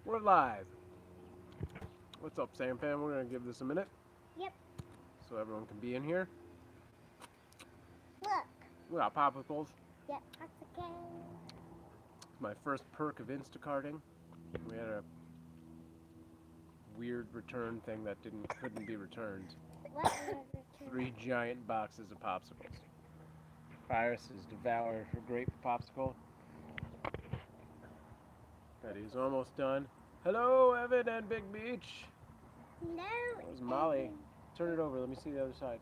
We're live. What's up, SamFam? We're going to give this a minute. Yep. So everyone can be in here. Look. We got Popsickles. Yep, Popsickles. It's my first perk of Instacarting. We had a weird return thing that couldn't be returned. What? 3 giant boxes of Popsicles. Iris has devoured her grape popsicle. Betty's almost done. Hello, Evan and Big Beach. No. That was Molly. Turn it over. Let me see the other side.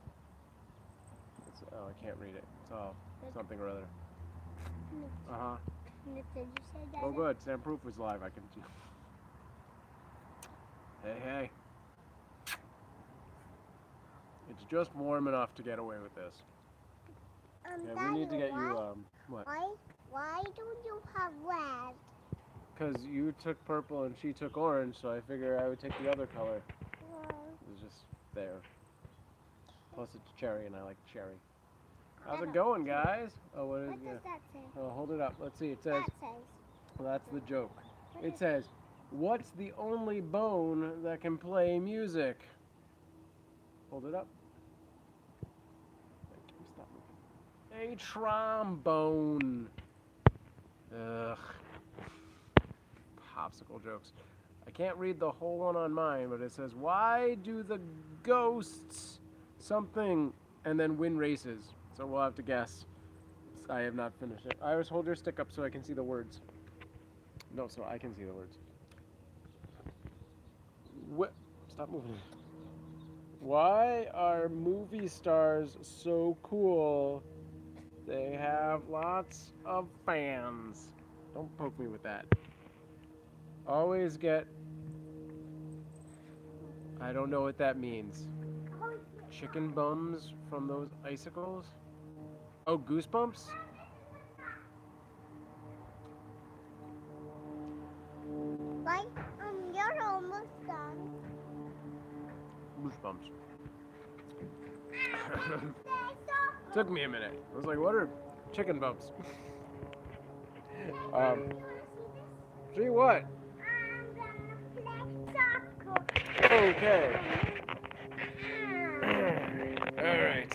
Oh, I can't read it. It's all something or other. Uh-huh. Did you say that? Oh, good. SamProof was live. I can see. Hey, hey. It's just warm enough to get away with this. Yeah, we need to get you, what? Why don't you have red? Because you took purple and she took orange, so I figured I would take the other color. Yeah. It was just there. Plus it's cherry, and I like cherry. How's it going, guys? Oh, what What does that say? Oh, hold it up. Let's see. It says, That says. well, that's the joke. It says, what's the only bone that can play music? Hold it up. Stop moving. A trombone. Ugh. Popsicle jokes. I can't read the whole one on mine, but it says, why do the ghosts something and then win races? So we'll have to guess. I have not finished it. Iris, hold your stick up so I can see the words. No, so I can see the words. Stop moving. Why are movie stars so cool? They have lots of fans. Don't poke me with that. Always get... I don't know what that means. Chicken bums from those icicles? Oh, goosebumps? Like, you're almost done. Goosebumps. Took me a minute. I was like, what are chicken bumps? See what? Okay. Alright.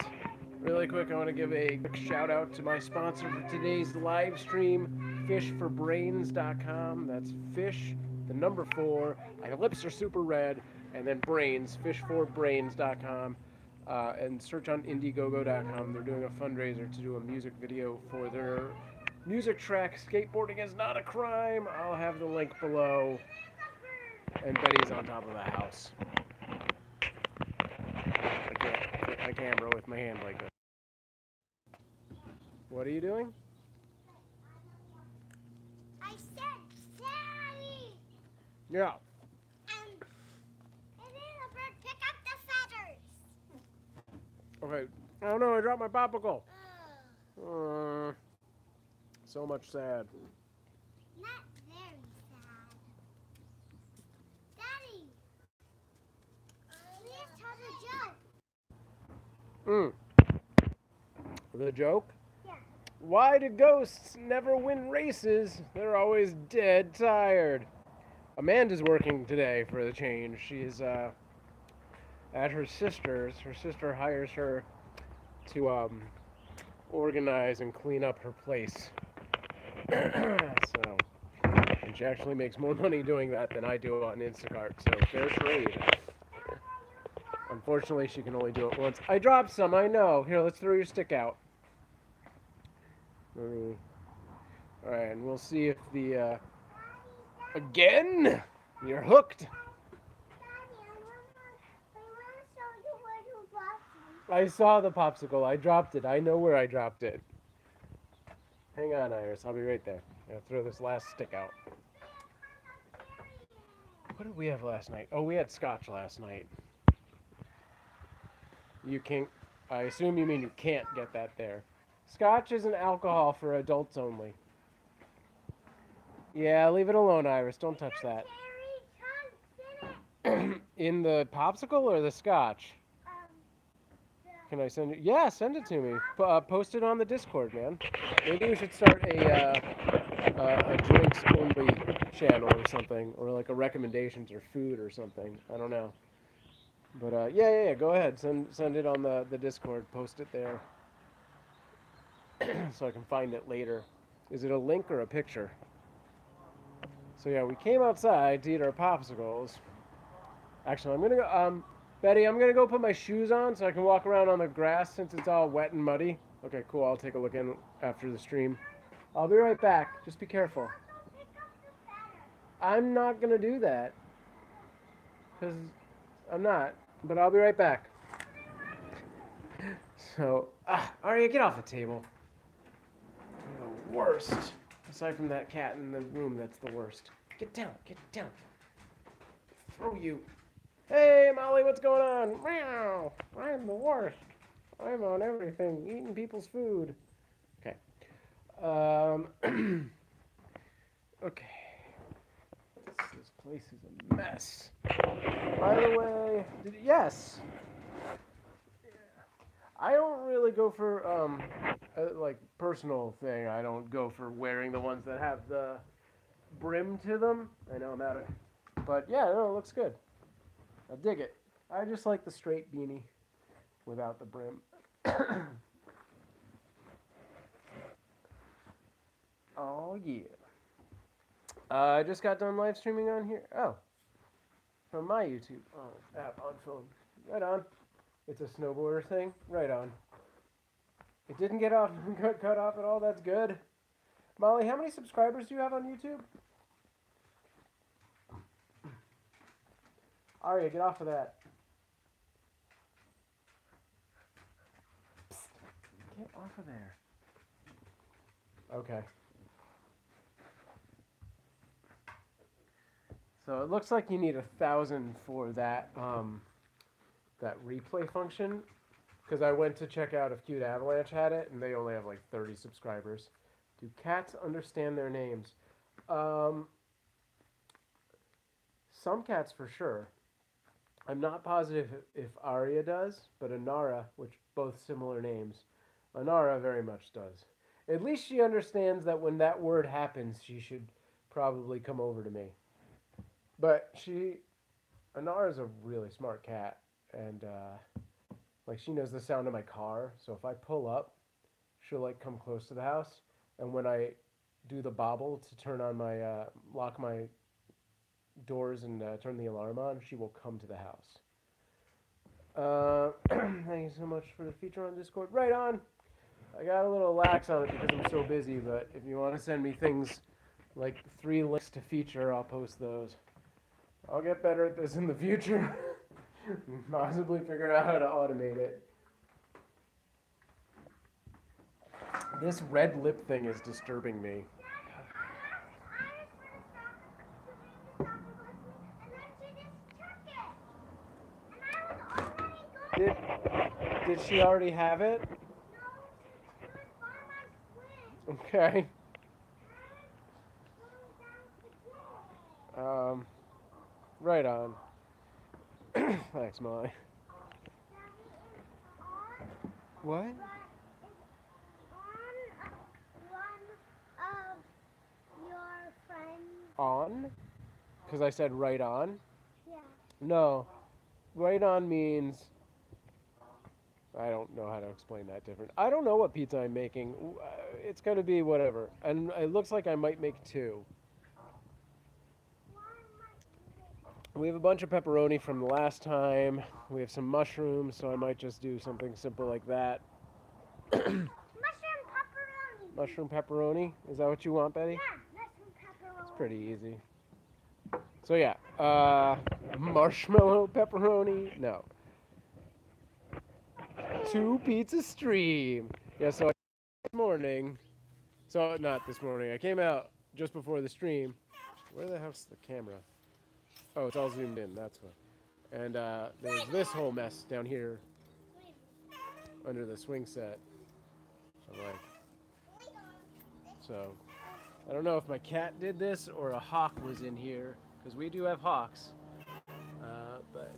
Really quick, I want to give a quick shout out to my sponsor for today's live stream, fishforbrains.com. That's fish, the number 4. My lips are super red, and then brains, fishforbrains.com. And search on Indiegogo.com. They're doing a fundraiser to do a music video for their music track, Skateboarding is Not a Crime. I'll have the link below. And Betty's on top of the house. I can't hit my camera with my hand like this. What are you doing? I said Daddy! Yeah. And then the bird pick up the feathers. Okay. Oh no, I dropped my popsicle. Oh. So much sad. Not very sad. Daddy! Please tell the joke. The joke? Yeah. Why do ghosts never win races? They're always dead tired. Amanda's working today for the change. She's at her sister's. Her sister hires her to organize and clean up her place. So, and she actually makes more money doing that than I do on Instacart. So fair trade. Unfortunately, she can only do it once. I dropped some, I know. Here, let's throw your stick out. Alright, and we'll see if the, again? You're hooked. I saw the popsicle. I dropped it. I know where I dropped it. Hang on, Iris. I'll be right there. I'll throw this last stick out. What did we have last night? Oh, we had scotch last night. You can't... I assume you mean you can't get that there. Scotch is an alcohol for adults only. Yeah, leave it alone, Iris. Don't touch that. In the popsicle or the scotch? Can I send it? Yeah, send it to me. Post it on the Discord, man. Maybe we should start a a drinks only channel or something, or like a recommendations or food or something. I don't know. But yeah. Go ahead. Send it on the Discord. Post it there so I can find it later. Is it a link or a picture? So yeah, we came outside to eat our popsicles. Actually, I'm gonna go. Betty, I'm gonna go put my shoes on so I can walk around on the grass since it's all wet and muddy. Okay, cool. I'll take a look in after the stream. I'll be right back. Just be careful. I'm not gonna do that because I'm not. But I'll be right back. So, Arya, get off the table. You're the worst. Aside from that cat in the room, that's the worst. Get down. Get down. Throw you. Hey, Molly, what's going on? Meow. I'm the worst. I'm on everything, eating people's food. Okay. Okay. This place is a mess. By the way, yes. I don't really go for like personal thing. I don't go for wearing the ones that have the brim to them. I know I'm out of, but yeah, no, it looks good. I dig it. I just like the straight beanie without the brim. Oh yeah. I just got done live streaming on here. Oh, from my YouTube app on phone. Right on. It's a snowboarder thing. Right on. It didn't get off cut off at all. That's good. Molly, how many subscribers do you have on YouTube? Arya, get off of that. Psst. Get off of there. Okay. So it looks like you need 1,000 for that that replay function. Because I went to check out if Cute Avalanche had it, and they only have like 30 subscribers. Do cats understand their names? Some cats for sure. I'm not positive if Arya does, but Anara, which both similar names, Anara very much does. At least she understands that when that word happens, she should probably come over to me. But Anara's a really smart cat, and like she knows the sound of my car, so if I pull up, she'll like come close to the house, and when I do the bobble to turn on my lock my doors and turn the alarm on, she will come to the house. Thank you so much for the feature on Discord. Right on. I got a little lax on it because I'm so busy, but if you want to send me things like 3 links to feature, I'll post those. I'll get better at this in the future. Possibly figure out how to automate it. This red lip thing is disturbing me. Did she already have it? Okay. Right on. Thanks, Molly. What? On? Because I said right on? Yeah. No. Right on means... I don't know how to explain that different. I don't know what pizza I'm making. It's going to be whatever. And it looks like I might make 2. We have a bunch of pepperoni from the last time. We have some mushrooms, so I might just do something simple like that. Mushroom pepperoni. Mushroom pepperoni? Is that what you want, Betty? Yeah, mushroom pepperoni. It's pretty easy. So yeah, marshmallow pepperoni? No. 2 pizza stream. Yeah, so this morning, so not this morning, I came out just before the stream. Where the hell's the camera? Oh, it's all zoomed in, that's what. And there's this whole mess down here under the swing set. I'm like, so, I don't know if my cat did this or a hawk was in here, because we do have hawks. But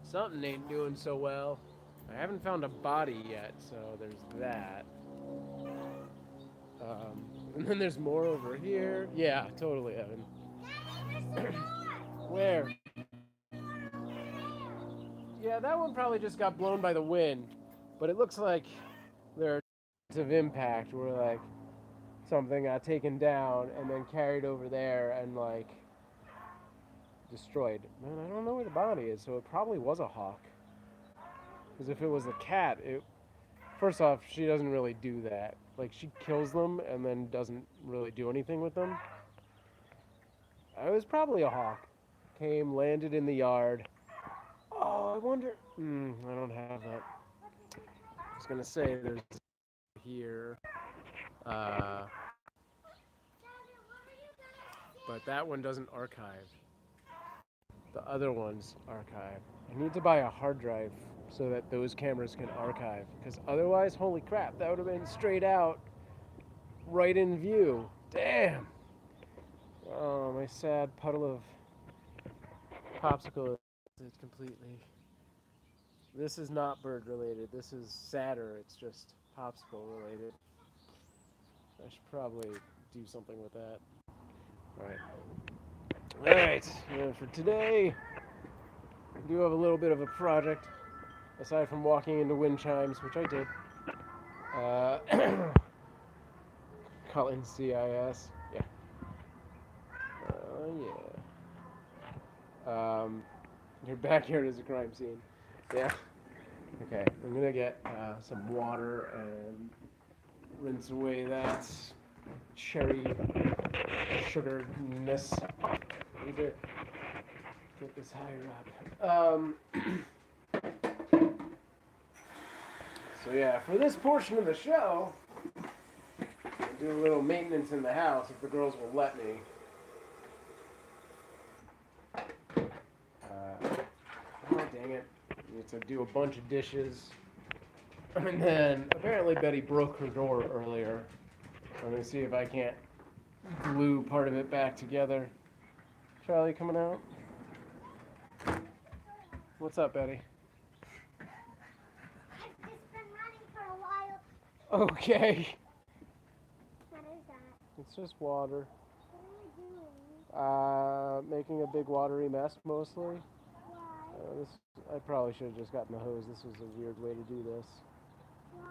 something ain't doing so well. I haven't found a body yet, so there's that. And then there's more over here. Yeah, totally, Evan. Where? Yeah, that one probably just got blown by the wind. But it looks like there are of impact where like something got taken down and then carried over there and like destroyed. Man, I don't know where the body is, so it probably was a hawk. Because if it was a cat, first off, she doesn't really do that. Like, she kills them and then doesn't really do anything with them. It was probably a hawk. Came, landed in the yard. Oh, I wonder... I don't have that. I was going to say there's here. But that one doesn't archive. The other ones archive. I need to buy a hard drive so that those cameras can archive. Because otherwise, holy crap, that would have been straight out, right in view. Damn! Oh, my sad puddle of popsicle is completely... This is not bird related. This is sadder. It's just popsicle related. I should probably do something with that. Alright, for today, I do have a little bit of a project, aside from walking into wind chimes, which I did. Calling CIS, yeah. Your backyard is a crime scene. Yeah. Okay, I'm gonna get some water and rinse away that cherry sugarness. Need to get this higher up. So yeah, for this portion of the show, I'll do a little maintenance in the house if the girls will let me. Oh dang it! I need to do a bunch of dishes, and then apparently Betty broke her door earlier. I'm gonna see if I can't glue part of it back together. Charlie coming out? What's up, Betty? I've just been running for a while. Okay. What is that? It's just water. What are you doing? Making a big watery mess mostly. Why? I probably should have just gotten the hose. This was a weird way to do this. Why?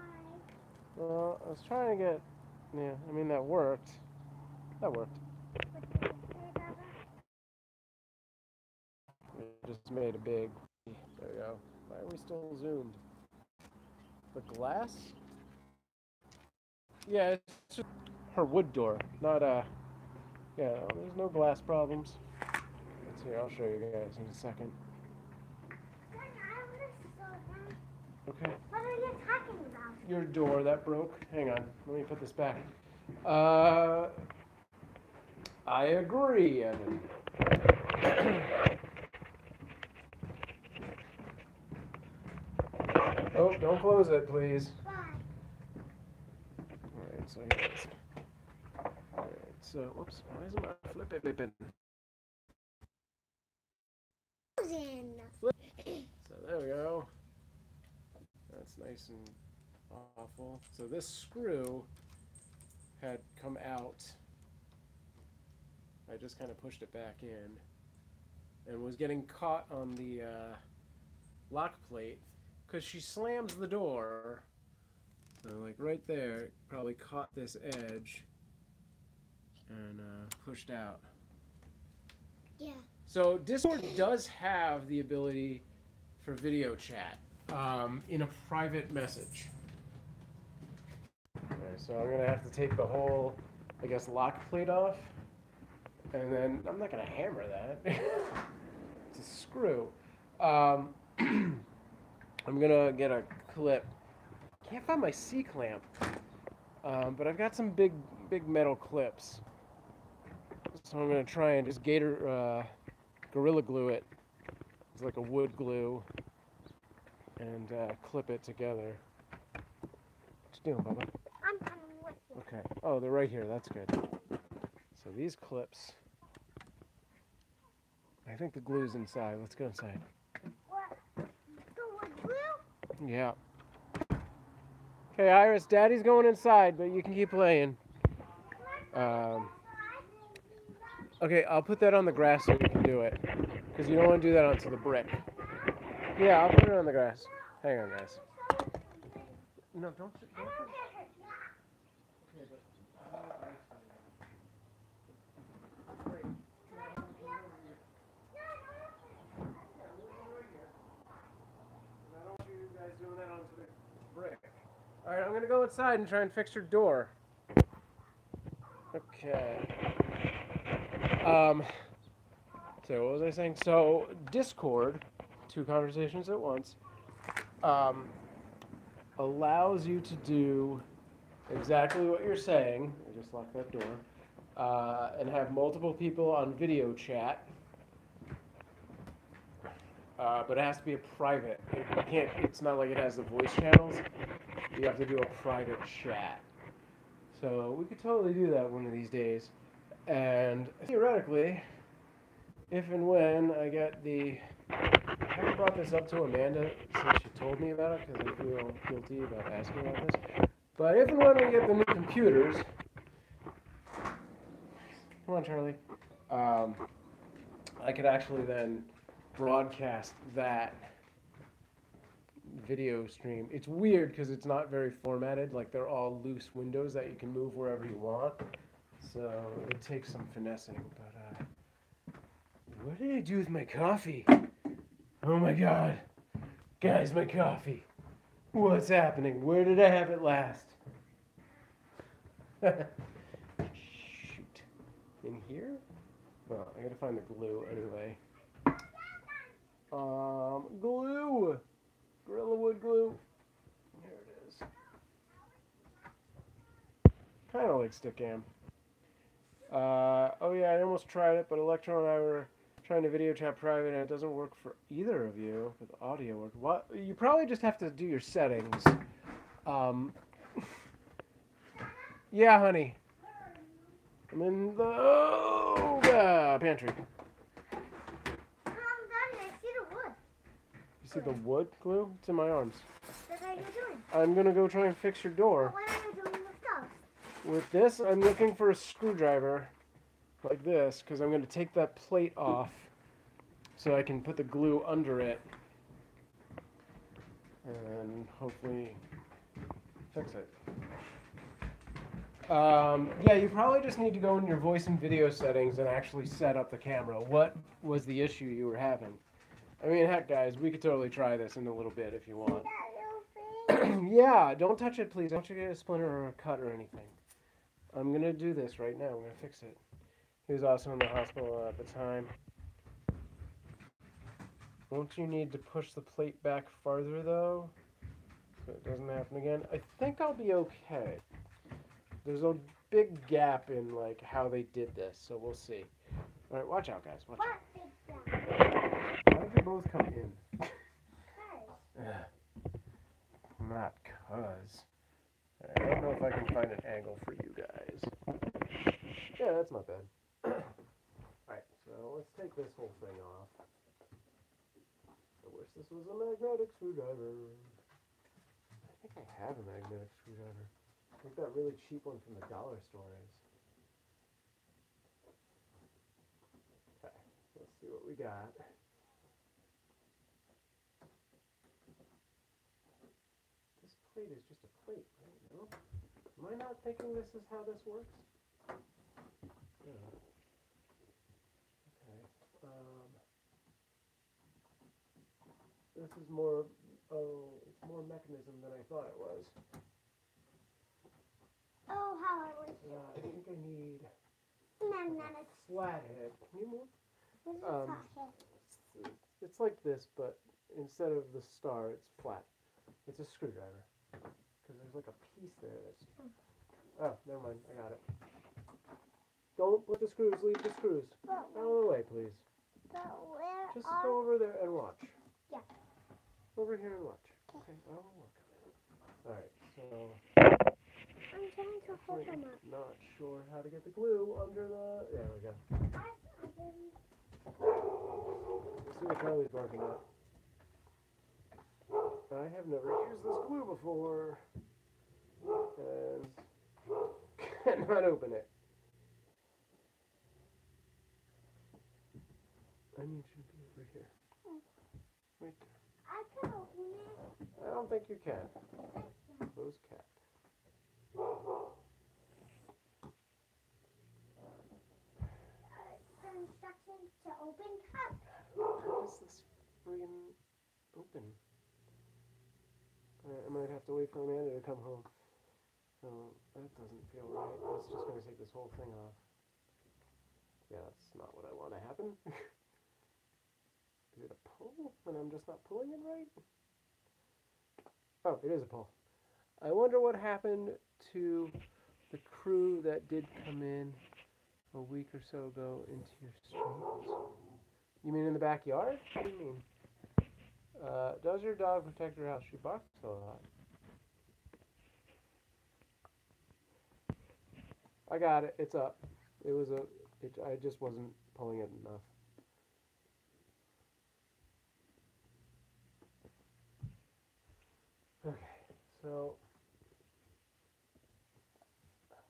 Well, I was trying to get... Yeah, I mean, that worked. That worked. What It just made a big... There we go. Why are we still zoomed? The glass? Yeah, it's just her wood door, not a... Yeah, there's no glass problems. Let's see, I'll show you guys in a second. Okay. What are you talking about? Your door that broke. Hang on, let me put this back. I agree, Evan. Oh, don't close it, please. Why? Alright, so here's... Alright, so, whoops, why isn't my flipping? So there we go. That's nice and awful. So this screw had come out. I just kind of pushed it back in and was getting caught on the lock plate because she slams the door. So like right there, probably caught this edge and pushed out. Yeah. So Discord does have the ability for video chat in a private message. Okay, so I'm gonna have to take the whole, I guess, lock plate off, and then I'm not gonna hammer that. It's a screw. I'm gonna get a clip. Can't find my C-clamp, but I've got some big metal clips. So I'm gonna try and just Gorilla Glue it. It's like a wood glue, and clip it together. What you doing, Bubba? I'm coming with you. Okay. Oh, they're right here. That's good. So these clips. I think the glue's inside. Let's go inside. What? The wood glue? Yeah. Okay, Iris, Daddy's going inside, but you can keep playing. Come on Okay, I'll put that on the grass so you can do it. Because you don't want to do that onto the brick. Yeah, I'll put it on the grass. Hang on, guys. No, don't. Doing that onto the brick. All right, I'm gonna go outside and try and fix your door. Okay. So what was I saying? So Discord, 2 conversations at once, allows you to do exactly what you're saying. I just locked that door. And have multiple people on video chat. But it has to be a private. You can't. It's not like it has the voice channels. You have to do a private chat. So we could totally do that one of these days. And theoretically, if and when I get the... I haven't brought this up to Amanda since she told me about it because I feel guilty about asking about this. But if and when we get the new computers... Come on, Charlie. I could actually then broadcast that video stream. It's weird because it's not very formatted. Like, they're all loose windows that you can move wherever you want. So it takes some finessing. But what did I do with my coffee? Oh my god. Guys, my coffee. What's happening? Where did I have it last? Shoot. In here? Well, I gotta find the glue anyway. Glue! Gorilla Wood glue. Here it is. Kind of like Stickam. Oh yeah, I almost tried it, but Electro and I were trying to video chat private, and it doesn't work for either of you. But the audio works. What? You probably just have to do your settings. Yeah, honey. I'm in the pantry. Daddy, I see the wood. You see the wood glue? It's in my arms. What are you doing? I'm gonna go try and fix your door. What are you doing with stuff? With this, I'm looking for a screwdriver like this because I'm going to take that plate off so I can put the glue under it and hopefully fix it. Yeah, you probably just need to go in your voice and video settings and actually set up the camera. What was the issue you were having? I mean, heck, guys, we could totally try this in a little bit if you want. Yeah, don't touch it, please. Don't you get a splinter or a cut or anything. I'm going to do this right now. I'm going to fix it. He was also in the hospital at the time. Won't you need to push the plate back farther, though? So it doesn't happen again. I think I'll be okay. There's a big gap in, like, how they did this, so we'll see. All right, watch out, guys. Watch out. Why did they both come in? Not 'cause. I don't know if I can find an angle for you guys. Yeah, that's not bad. Alright, so let's take this whole thing off. I wish this was a magnetic screwdriver. I think I have a magnetic screwdriver. I think that really cheap one from the dollar store is. Okay, let's see what we got. This plate is just a plate, right? No? Am I not thinking this is how this works? Yeah. Okay. This is more, it's more mechanism than I thought it was. Oh, how I wish. I think I need Magnetic. a flathead. Can you move? What is a flathead? It's like this, but instead of the star, it's flat. It's a screwdriver. Because there's like a piece there that's... Oh, never mind. I got it. Don't put the screws. Leave the screws. Out of the way, please. But where Just are... go over there and watch. Yeah. Over here and watch. Okay, I will work on it. Alright, so... I'm trying to hold them up. Not sure how to get the glue under the... There we go. Let's see what Charlie's barking at. I have never used this glue before. And cannot open it. I need you to be over here. Right there. I can open it. I don't think you can. Close cap. The instructions to open cup. How does this friggin' open? I might have to wait for Amanda to come home. So that doesn't feel right. That's just going to take this whole thing off. Yeah, that's not what I want to happen. Is it a pull when I'm just not pulling it right? Oh, it is a pull. I wonder what happened to the crew that did come in a week or so ago into your streams. You mean in the backyard? What do you mean? Does your dog protect your house? She barks a lot. I got it. It's up. I just wasn't pulling it enough. Okay, so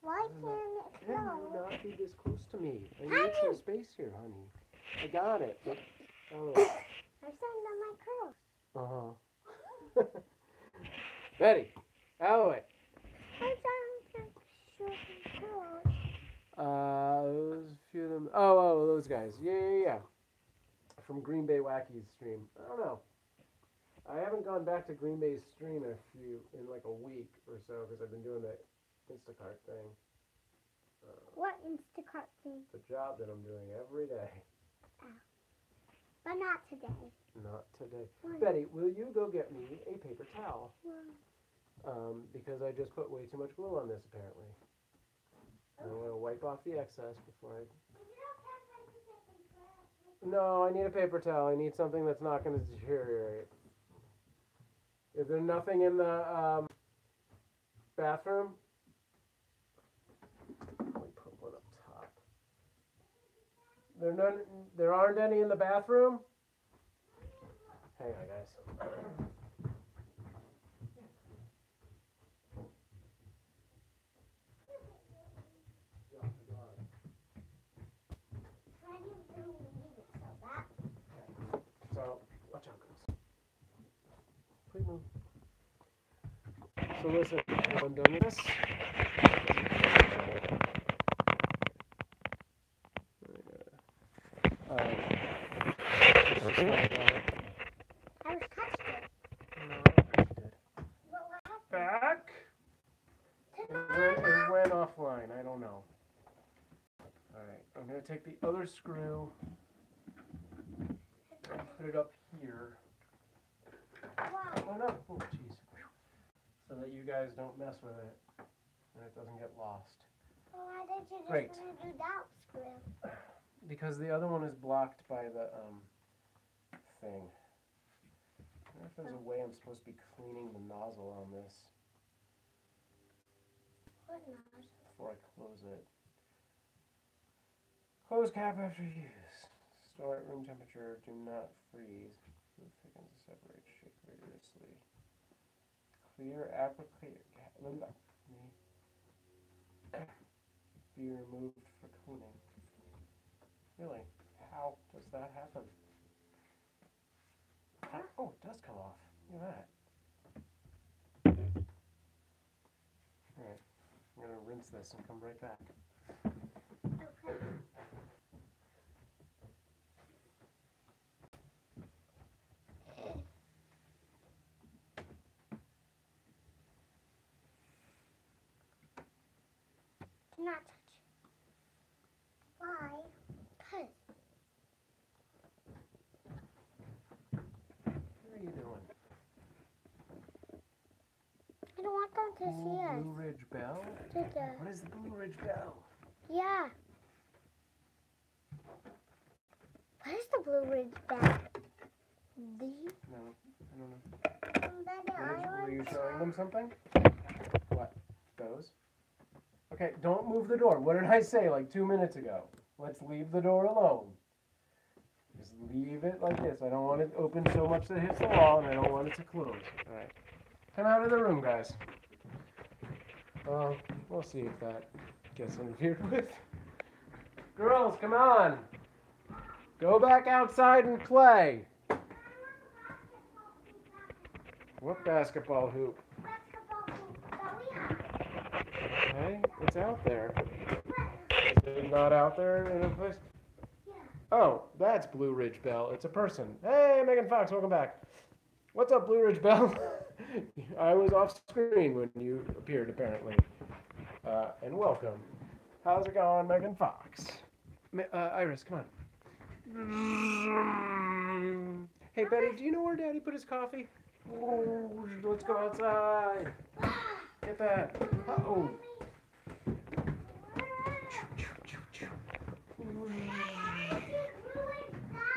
Why can't it can you close? not be this close to me? I need some space here, honey. I got it. Oh. I'm starting on my curls. Uh-huh. Betty, out of the way. I'm trying to show my curls. Those few of them. Oh, those guys. Yeah. From Green Bay Wacky's stream. I don't know. I haven't gone back to Green Bay's stream in like a week or so because I've been doing the Instacart thing. What Instacart thing? The job that I'm doing every day. But not today. Not today. Why? Betty, will you go get me a paper towel? Why? Because I just put way too much glue on this apparently. I want to wipe off the excess before I... No, I need a paper towel. I need something that's not going to deteriorate. Is there nothing in the bathroom? Let me put one up top. There aren't any in the bathroom? Hang on, guys. So, watch out, guys. Please move. So listen, I'm done with this. I was touched it. No, I did. What happened? Back? It went offline. I don't know. Alright, I'm going to take the other screw and put it up here. Wow. Oh no, oh jeez. So that you guys don't mess with it and it doesn't get lost. Well, why did you just Great. want to do that screw? Because the other one is blocked by the thing. I wonder if there's a way I'm supposed to be cleaning the nozzle on this What nozzle? before I close it. Close cap after use. Store at room temperature. Do not freeze. Move thickens to separate. Shake vigorously. Clear applicator. Be removed for cleaning. Really? How does that happen? Oh, it does come off. Look at that. Alright. I'm going to rinse this and come right back. Okay. Do not touch. Why? Because. What are you doing? I don't want them to see us. Blue Ridge Bell? Did What is the Blue Ridge Bell? Yeah. What is the Blue Ridge Bell? No, I don't know. Were you showing them something? What? Those? Okay, don't move the door. What did I say like 2 minutes ago? Let's leave the door alone. Just leave it like this. I don't want it open so much that it hits the wall, and I don't want it to close. Alright. Come out of the room, guys. We'll see if that gets interfered with. Girls, come on! Go back outside and play. What basketball hoop? Okay, it's out there. Is it not out there in a place? Oh, that's Blue Ridge Bell. It's a person. Hey, Megan Fox, welcome back. What's up, Blue Ridge Bell? I was off screen when you appeared, apparently. And welcome. How's it going, Megan Fox? Iris, come on. Hey, Betty, do you know where Daddy put his coffee? Oh, let's go outside. Get that. Uh-oh.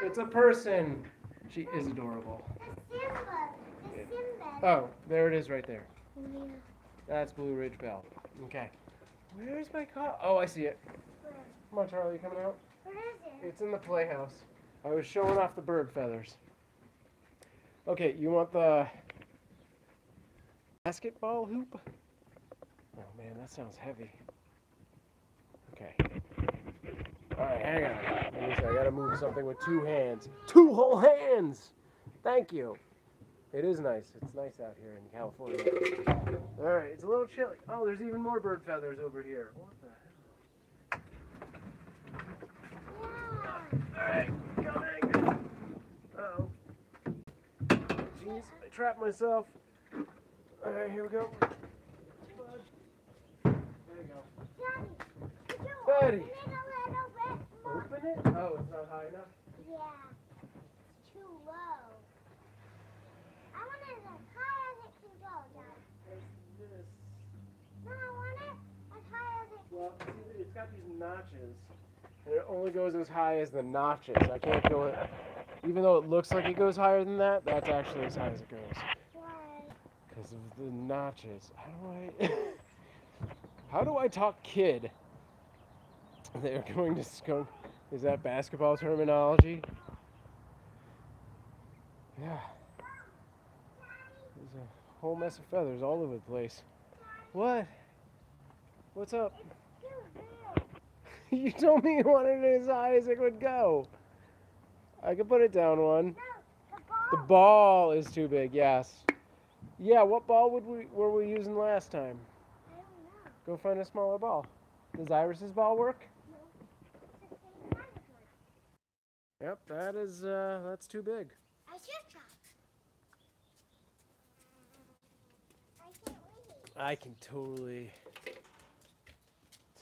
It's a person. She is adorable. Oh, there it is right there. That's Blue Ridge Bell. Okay. Where's my car? Oh, I see it. Come on, Charlie, you coming out? Where is it? It's in the playhouse. I was showing off the bird feathers. Okay, you want the basketball hoop? Oh man, that sounds heavy. Okay. Alright, hang on. Let me see, I gotta move something with 2 hands. 2 whole hands! Thank you. It is nice. It's nice out here in California. Alright, it's a little chilly. Oh, there's even more bird feathers over here. What the hell? Alright, coming! Uh-oh. Jeez, I trapped myself. Alright, here we go. There you go. Betty! Open it? Oh, it's not high enough? Yeah. It's too low. I want it as high as it can go, Dad. This. No, I want it as high as it can Well, see, it's got these notches. And it only goes as high as the notches. I can't go it. Even though it looks like it goes higher than that, that's actually as high as it goes. Why? Because of the notches. How do I talk kid? They're going to skunk. Is that basketball terminology? Yeah. There's a whole mess of feathers all over the place. What? What's up? You told me you wanted it as high as it would go. I could put it down one. The ball is too big, yes. Yeah, what ball were we using last time? I don't know. Go find a smaller ball. Does Iris's ball work? Yep, that's too big. I should try. I can't wait. I can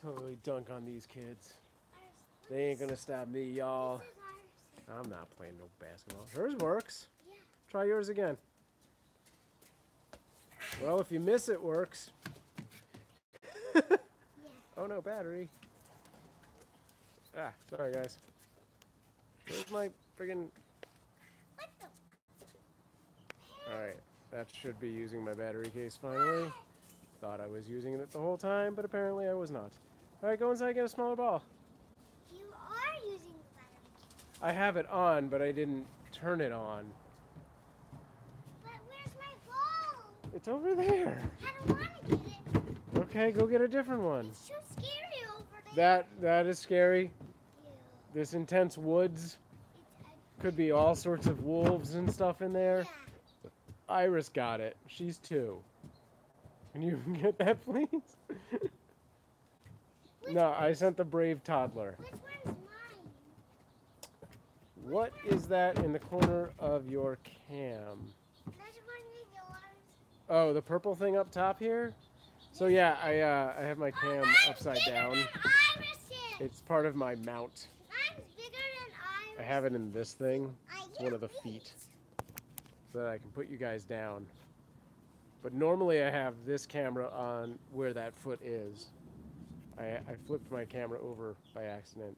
totally dunk on these kids. They ain't gonna stop me, y'all. I'm not playing no basketball. Hers works. Yeah. Try yours again. Well, if you miss, it works. Oh no, battery. Ah, sorry guys. Where's my friggin'... What the? Alright, that should be using my battery case finally. Thought I was using it the whole time, but apparently I was not. Alright, go inside and get a smaller ball. You are using the battery. I have it on, but I didn't turn it on. But where's my ball? It's over there. I don't want to get it. Okay, go get a different one. It's so scary over there. That is scary. Yeah. This intense woods. Could be all sorts of wolves and stuff in there. Yeah. Iris got it. She's 2. Can you get that, please? No, I sent the brave toddler. Which one's mine? What is that in the corner of your cam? That's one of yours. Oh, the purple thing up top here? So yeah, I have my cam upside down. It's part of my mount. Mine's bigger than Iris. I have it in this thing. It's one of the feet. So that I can put you guys down. But normally I have this camera on where that foot is. I flipped my camera over by accident.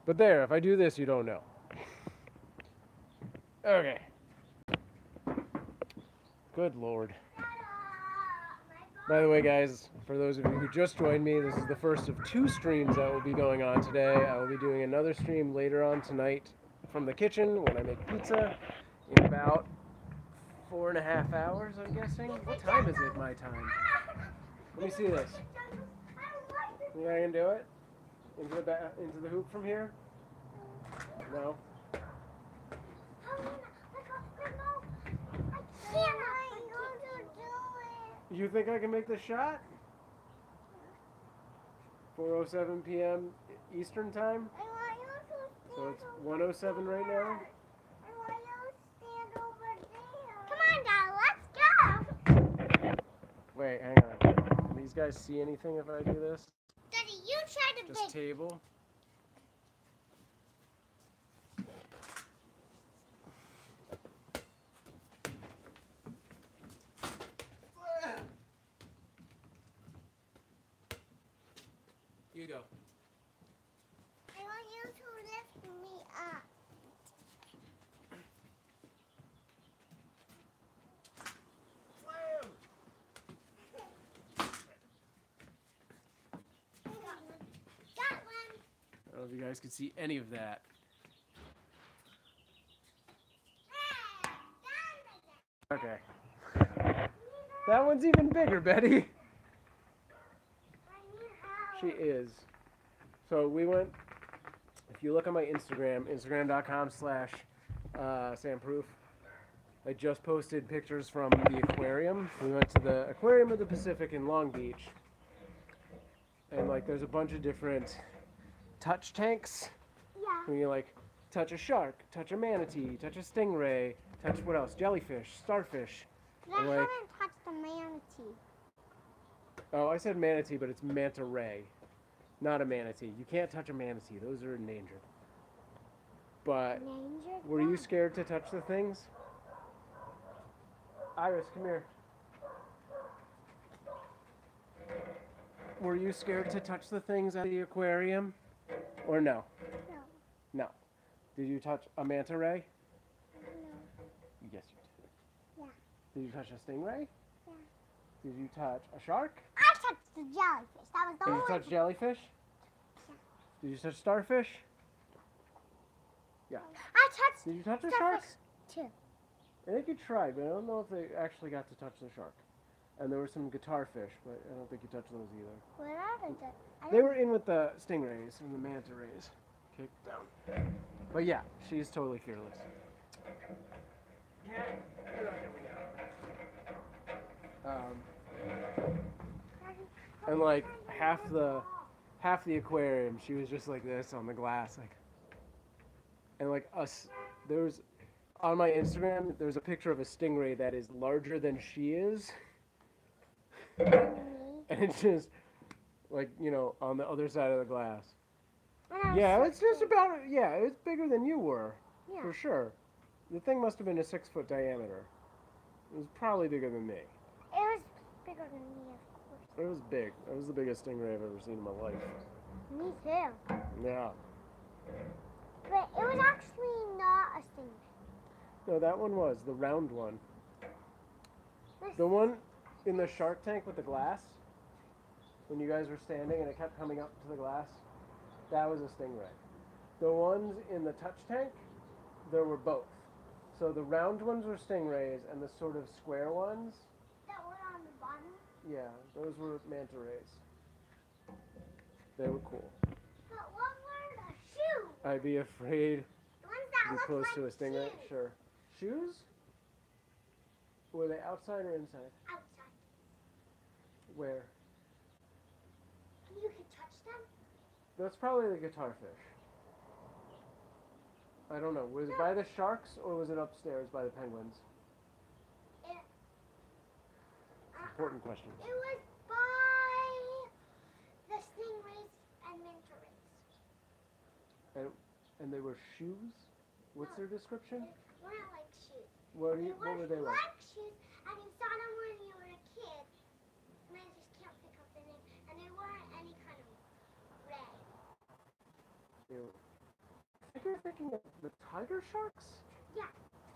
But there, if I do this, you don't know. Okay. Good Lord. By the way, guys, for those of you who just joined me, this is the first of 2 streams that will be going on today. I will be doing another stream later on tonight from the kitchen when I make pizza in about 4.5 hours, I'm guessing. What time is it, my time? Let me see this. You think I can do it? into the hoop from here? No. You think I can make the shot? 4:07 p.m. Eastern time? So it's 1:07 right now? Come on, Dad, let's go! Wait, hang on. Can these guys see anything if I do this? Daddy, you try to Just table? You go. I want you to lift me up. Got one. I don't know if you guys can see any of that. Okay. That one's even bigger, Betty. She is. So we went, if you look on my Instagram, instagram.com/SamProof, I just posted pictures from the aquarium. We went to the Aquarium of the Pacific in Long Beach. And like there's a bunch of different touch tanks. Yeah. When you like touch a shark, touch a manatee, touch a stingray, touch what else? Jellyfish, starfish. But I And, like, haven't touched the manatee. Oh, I said manatee, but it's manta ray, not a manatee. You can't touch a manatee; those are endangered. But were you scared to touch the things? Iris, come here. Were you scared to touch the things at the aquarium, or no? No. No. Did you touch a manta ray? No. Yes, you did. Yeah. Did you touch a stingray? Yeah. Did you touch a shark? I touched the jellyfish. That was the Did only you touch jellyfish? Yeah. Did you touch starfish? Yeah. I touched Did you touch a shark? too. I think you tried, but I don't know if they actually got to touch the shark. And there were some guitar fish, but I don't think you touched those either. What are they? They were in with the stingrays and the manta rays. Kick down. But yeah, she's totally fearless. And like half the aquarium, she was just like this on the glass, like. And like there was on my Instagram, there's a picture of a stingray that is larger than she is. And it's just, like, you know, on the other side of the glass. Yeah, it's just about, yeah, it's bigger than you were. Yeah. For sure. The thing must have been a 6-foot diameter. It was probably bigger than me. It was bigger than me, of course. It was big. That was the biggest stingray I've ever seen in my life. Me too. Yeah. But it was actually not a stingray. No, that one was, the round one. The one in the shark tank with the glass, when you guys were standing and it kept coming up to the glass, that was a stingray. The ones in the touch tank, there were both. So the round ones were stingrays, and the sort of square ones, That one on the bottom? yeah, those were manta rays. They were cool. But what were the shoes? I'd be afraid The ones to that be look close like to a stingray. shoes. Sure. Shoes? Were they outside or inside? Outside. Where? You could touch them? That's probably the guitar fish. I don't know. Was it by the sharks or was it upstairs by the penguins? Important question. It was by the stingrays and manta rays. And they were shoes? What's their description? They weren't like shoes. What They were they like? like shoes, and you saw them when you were a kid. And I just can't pick up the name. And they weren't any kind of ray. I think you're thinking of the tiger sharks? Yeah.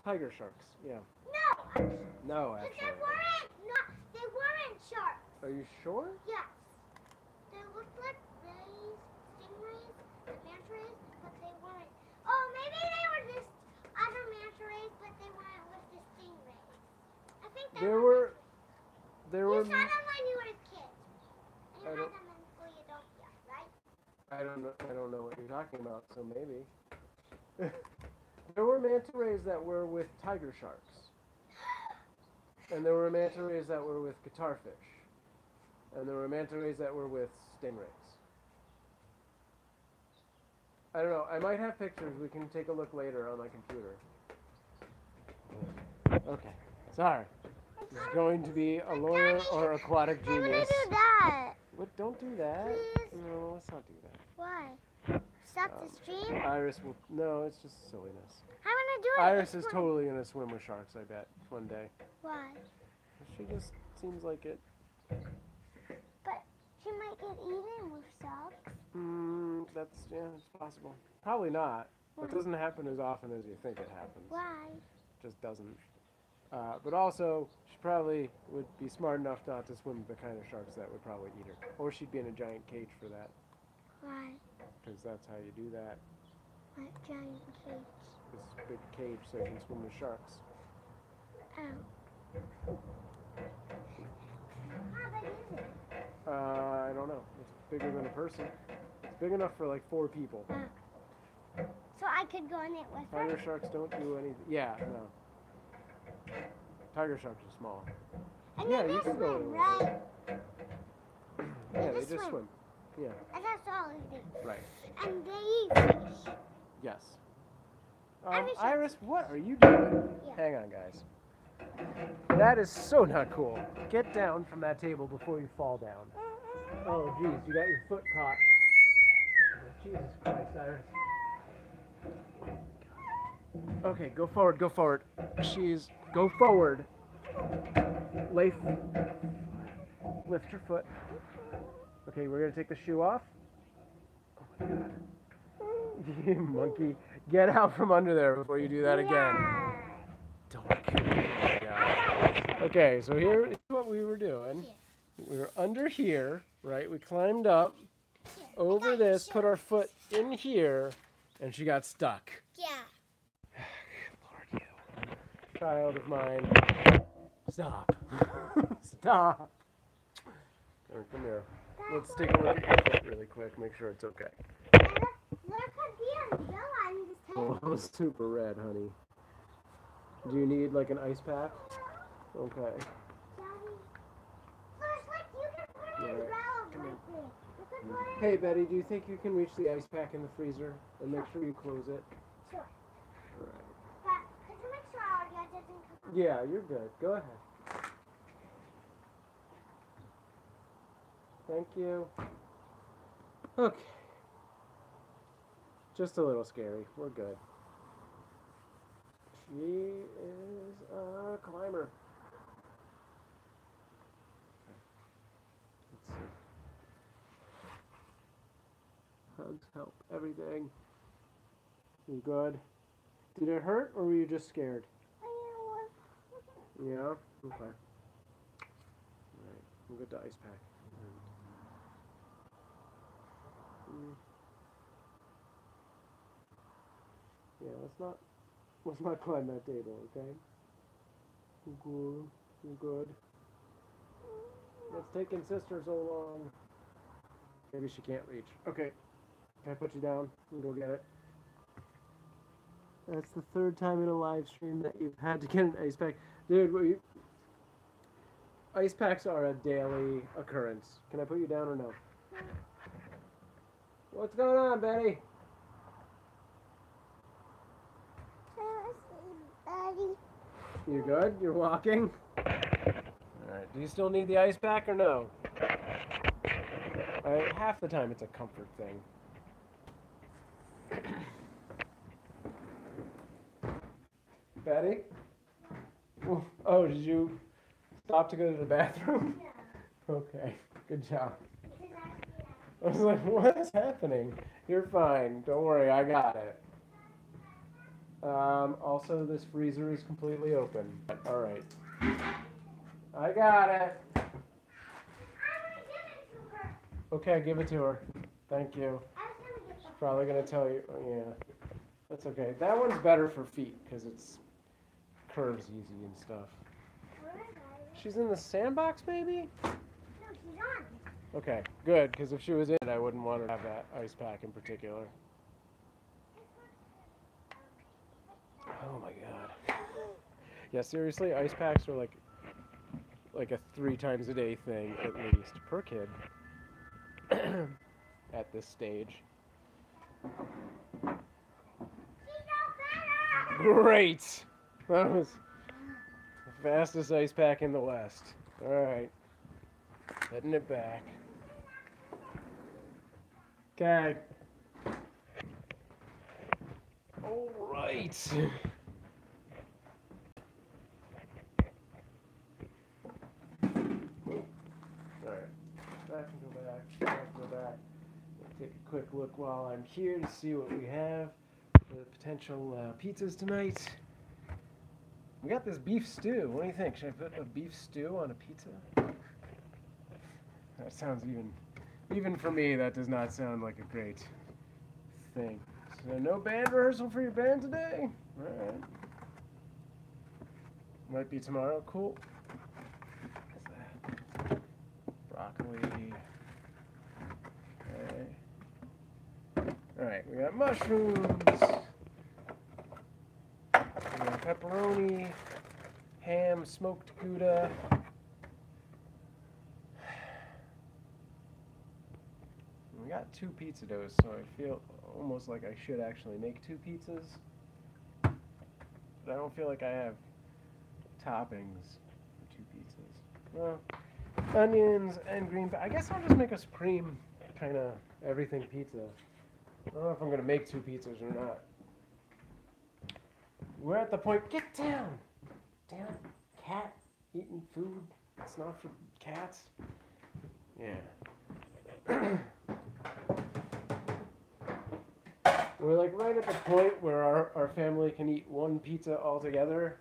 Tiger sharks, yeah. No, actually. No, But actually. they weren't sharks. Are you sure? Yes. They looked like rays, stingrays, and manta rays, but they weren't. Oh, maybe they were just other manta rays, but they weren't with the stingrays. I think There were You saw them when you were a kid. And you I had don't- them in Philadelphia, right? I don't know. talking about, so maybe. There were manta rays that were with tiger sharks. And there were manta rays that were with guitarfish. And there were manta rays that were with stingrays. I don't know. I might have pictures. We can take a look later on my computer. Okay. Sorry. This is going to be a lawyer or aquatic genius. I'm gonna do that. What? Don't do that. Please. No, let's not do that. Why? Stop the stream? Iris will. No, it's just silliness. I'm gonna do it. Iris is totally gonna swim with sharks, I bet, one day. Why? She just seems like it. But she might get eaten with sharks. Yeah, it's possible. Probably not. It doesn't happen as often as you think it happens. Why? It just doesn't. But also, she probably would be smart enough not to swim with the kind of sharks that would probably eat her. Or she'd be in a giant cage for that. Why? Because that's how you do that. What giant cage? This big cage so you can swim with sharks. Oh. How big is it? I don't know. It's bigger than a person. It's big enough for like 4 people. So I could go in it with her? Tiger sharks don't do anything. Yeah, no. Tiger sharks are small. And Yeah, they you can go swim, in. right? Yeah, they just swim. Yeah, And that's all they do. right. And they eat fish. Yes. Every shark- Iris, what are you doing? Yeah. Hang on, guys. That is so not cool. Get down from that table before you fall down. Oh, geez, you got your foot caught. Jesus Christ, Iris. Okay, go forward, go forward. Go forward. Lift your foot. Okay, we're gonna take the shoe off. Oh my God. You monkey. Get out from under there before you do that again. Yeah. Don't kill me. Oh my God. Okay, so here is what we were doing. We were under here, right? We climbed up over this, put our foot in here, and she got stuck. Yeah. Lord, you. Child of mine. Stop. Stop. Come here. Let's take a look at your foot really quick, make sure it's okay. There could be a bill on this table. Oh, it's super red, honey. Do you need like an ice pack? Okay. Daddy. First, like, you can put it in Alright, umbrella come with here. it. You could put it Hey, Betty, do you think you can reach the ice pack in the freezer? And make sure you close it? Sure. Alright. But could you make sure our dad doesn't come? Yeah, you're good. Go ahead. Thank you. Okay. Just a little scary. We're good. She is a climber. Let's see. Hugs help everything. You good? Did it hurt or were you just scared? Yeah? Okay. Alright, we'll get the ice pack. Yeah, let's not climb that table, okay? Good, good. What's taking sister so long? Maybe she can't reach. Okay, can I put you down and go get it? That's the 3rd time in a live stream that you've had to get an ice pack. Dude, ice packs are a daily occurrence. Can I put you down or no? What's going on, Betty? Daddy. You good? You're walking? Alright, do you still need the ice pack or no? Half the time it's a comfort thing. Betty? Oh, did you stop to go to the bathroom? Yeah. Okay, good job. This is actually I was like, what is happening? You're fine. Don't worry, I got it. Also, this freezer is completely open. All right. I got it. I'm gonna give it to her. Okay, give it to her. Thank you. I was gonna give She's probably going to tell you. Oh, yeah. That's okay. That one's better for feet because it's curves easy and stuff. Where is Iris? She's in the sandbox, maybe? No, she's on. Okay, good, because if she was in it, I wouldn't want her to have that ice pack in particular. Oh my god. Yeah, seriously, ice packs are like a 3 times a day thing at least per kid at this stage. Great. That was the fastest ice pack in the West. All right, heading it back. Okay. All right. Alright, back and go back, back and go back. Take a quick look while I'm here to see what we have for the potential pizzas tonight. We got this beef stew. What do you think? Should I put a beef stew on a pizza? That sounds even for me, that does not sound like a great thing. So no band rehearsal for your band today? Alright. Might be tomorrow. Cool. What's that? Broccoli. Okay. Alright, we got mushrooms. We got pepperoni, ham, smoked Gouda. We got 2 pizza doughs, so I feel almost like I should actually make 2 pizzas. But I don't feel like I have toppings for 2 pizzas. Well, onions and green I guess I'll just make a supreme kind of everything pizza. I don't know if I'm going to make 2 pizzas or not. We're at the point, get down! Damn it, cat eating food. It's not for cats. Yeah. We're like right at the point where our family can eat 1 pizza all together.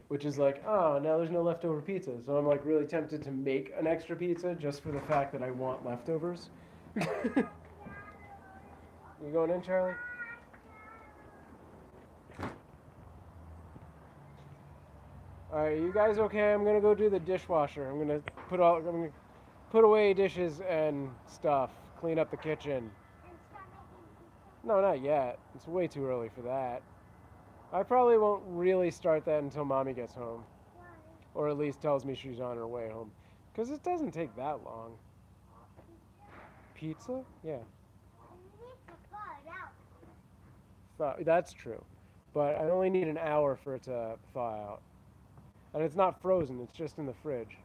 Which is like, oh, now there's no leftover pizza. So I'm like really tempted to make an extra pizza just for the fact that I want leftovers. You going in, Charlie? Alright, you guys okay? I'm gonna go do the dishwasher. I'm gonna put away dishes and stuff. Clean up the kitchen. No, not yet. It's way too early for that. I probably won't really start that until Mommy gets home. Or at least tells me she's on her way home. Because it doesn't take that long. Pizza? Yeah. That's true. But I only need an hour for it to thaw out. And it's not frozen, it's just in the fridge.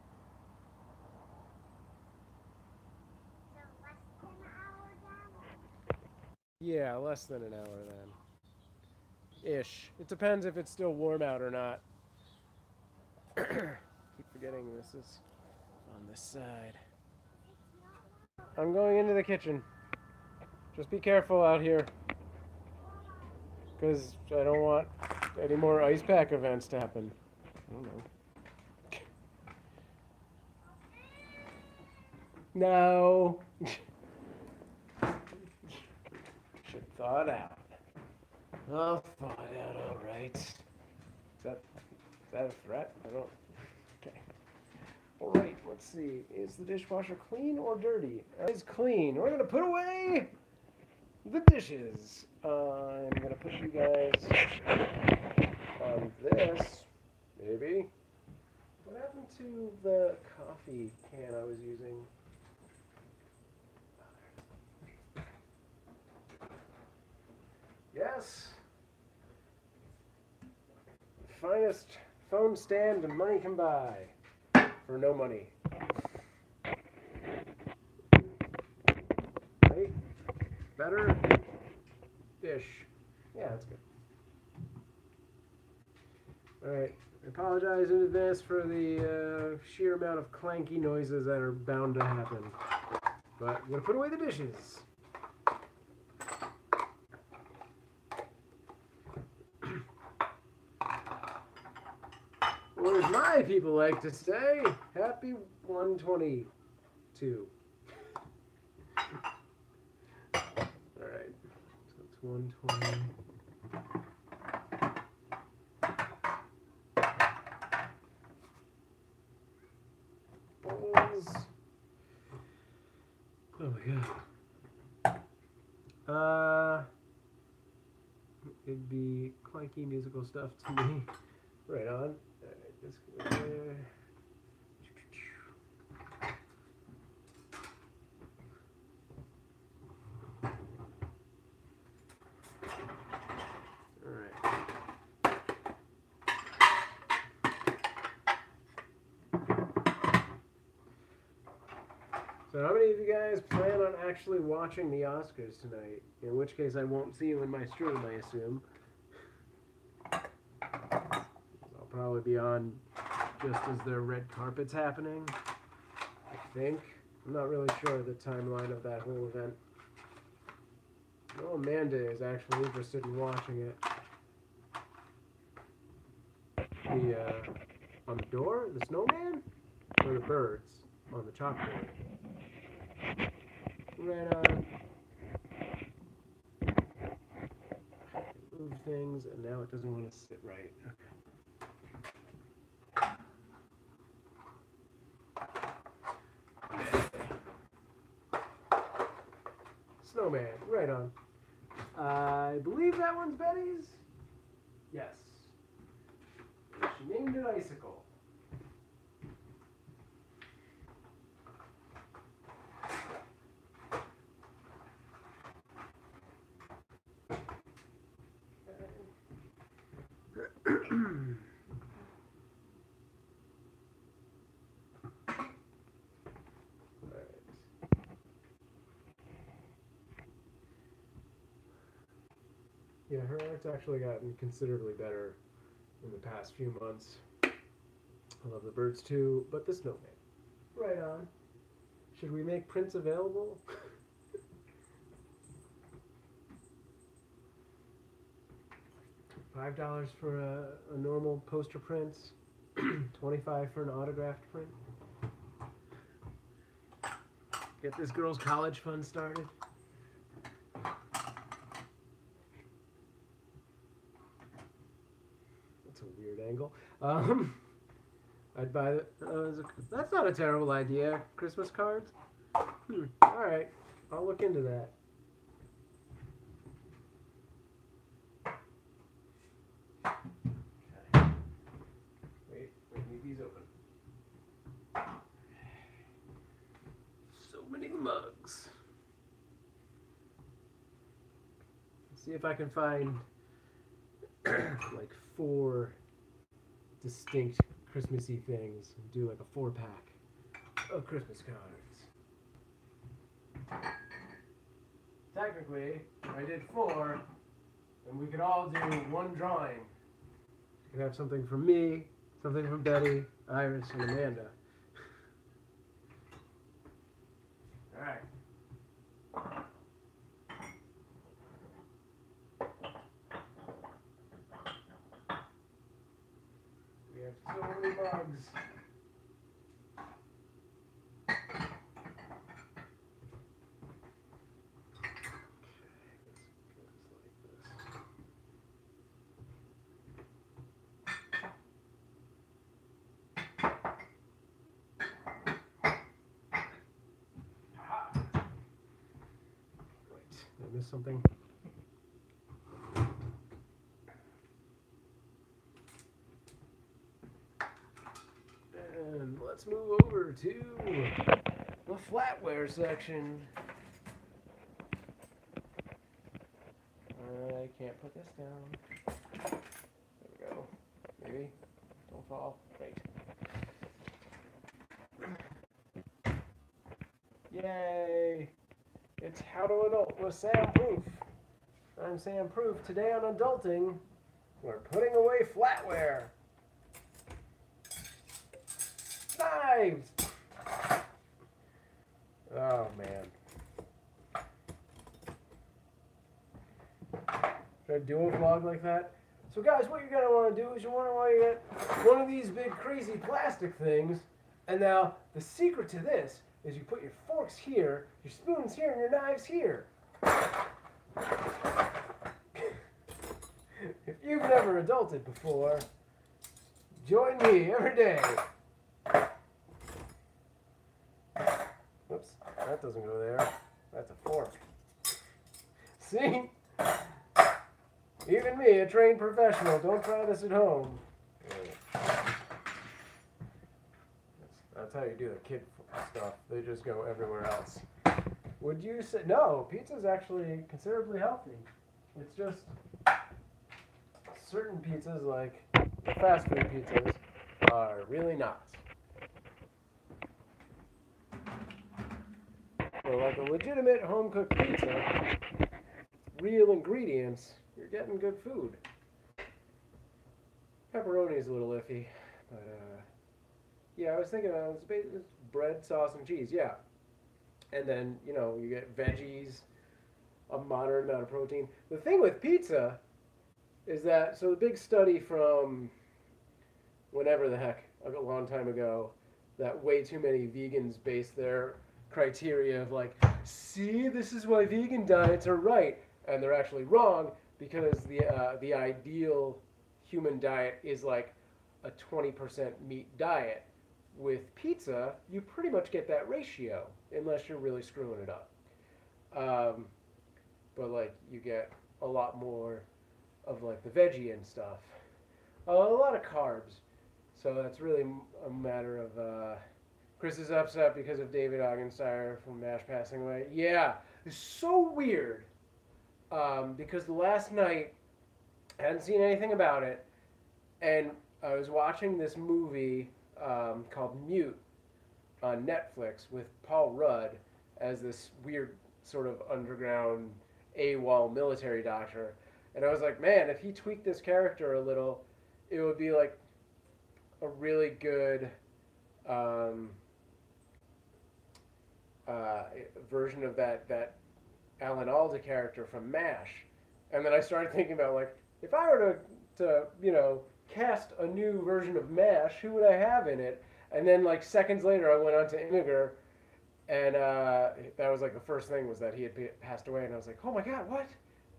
Yeah, less than an hour then. Ish. It depends if it's still warm out or not. Keep forgetting this is on this side. I'm going into the kitchen. Just be careful out here. Because I don't want any more ice pack events to happen. I don't know. No. Should thaw it out. I'll thaw it out, all right. Is that a threat? I don't. Okay. All right. Let's see. Is the dishwasher clean or dirty? It's clean. We're gonna put away the dishes. I'm gonna put you guys on this. Maybe. What happened to the coffee can I was using? Yes. Finest phone stand money can buy. For no money. Right? Better? Ish. Yeah, that's good. Alright. I apologize in advance for the sheer amount of clanky noises that are bound to happen. But I'm going to put away the dishes. Or as my people like to say, happy 122. Alright, so it's 120. Bowls. Oh my god. it'd be clunky musical stuff to me. Right on. All right, let's go there. So how many of you guys plan on actually watching the Oscars tonight? In which case I won't see you in my stream, I assume. I'll probably be on just as their red carpet's happening, I think. I'm not really sure of the timeline of that whole event. No, Amanda is actually interested in watching it. On the door, the snowman? Or the birds on the chalkboard? Right on. Move things, and now it doesn't want to sit right. Okay. Snowman, right on. I believe that one's Betty's? Yes. She named it Icicle. Yeah, her art's actually gotten considerably better in the past few months. I love the birds too, but the snowman. Right on. Should we make prints available? $5 for a normal poster print, $25 for an autographed print. Get this girl's college fund started. That's a weird angle. I'd buy that's not a terrible idea. Christmas cards. All right, I'll look into that. Okay. Wait, leave these open. So many mugs. Let's see if I can find like 4 distinct Christmassy things and do like a 4-pack of Christmas cards. Technically, I did 4, and we could all do 1 drawing. You could have something from me, something from Betty, Iris, and Amanda. All right. We have so many bugs. Did I miss something? And let's move over to the flatware section. I can't put this down. There we go. Maybe. Don't fall. Great. Yay! It's How to Adult with SamProof. I'm SamProof. Today on Adulting, we're putting away flatware. Knives! Oh, man. Should I do a vlog like that? So, guys, what you're going to want to do is you want to get one of these big, crazy plastic things. And now, the secret to this is you put your forks here, your spoons here, and your knives here. If you've never adulted before, join me every day. Whoops, that doesn't go there. That's a fork. See? Even at me, a trained professional. Don't try this at home. That's how you do the kid stuff. They just go everywhere else. Would you say no? Pizza's actually considerably healthy. It's just certain pizzas, like the fast food pizzas, are really not. So like a legitimate home cooked pizza, real ingredients, you're getting good food. Pepperoni is a little iffy, but yeah, I was thinking it's bread, sauce, and cheese. Yeah. And then, you know, you get veggies, a moderate amount of protein. The thing with pizza is that, so the big study from whenever the heck, a long time ago, that way too many vegans base their criteria of like, see, this is why vegan diets are right. And they're actually wrong, because the ideal human diet is like a 20% meat diet. With pizza, you pretty much get that ratio, unless you're really screwing it up. But like, you get a lot more of like the veggie and stuff. A lot of carbs. So that's really a matter of, Chris is upset because of David Augensteyer from MASH passing away. Yeah, it's so weird. Because last night, I hadn't seen anything about it, and I was watching this movie called Mute on Netflix with Paul Rudd as this weird sort of underground AWOL military doctor. And I was like, man, if he tweaked this character a little, it would be like a really good version of that Alan Alda character from MASH. And then I started thinking about, like, if I were to you know, cast a new version of MASH, who would I have in it? And then, like, seconds later, I went on to Iniger, and that was, like, the first thing was that he had passed away, and I was like, oh my god, what?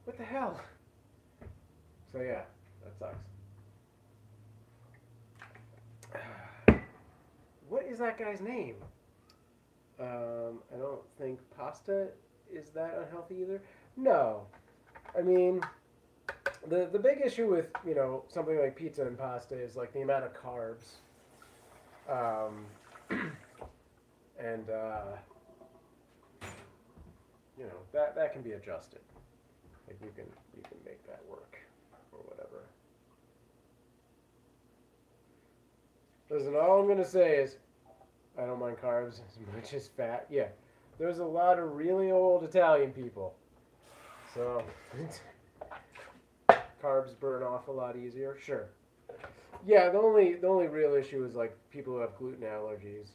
What the hell? So, yeah, that sucks. What is that guy's name? I don't think pasta is that unhealthy either. No. I mean, the big issue with, you know, something like pizza and pasta is like the amount of carbs. And you know, that can be adjusted. Like you can make that work or whatever. Listen, all I'm gonna say is I don't mind carbs as much as fat. Yeah. There's a lot of really old Italian people. So carbs burn off a lot easier. Sure. Yeah, the only real issue is like people who have gluten allergies,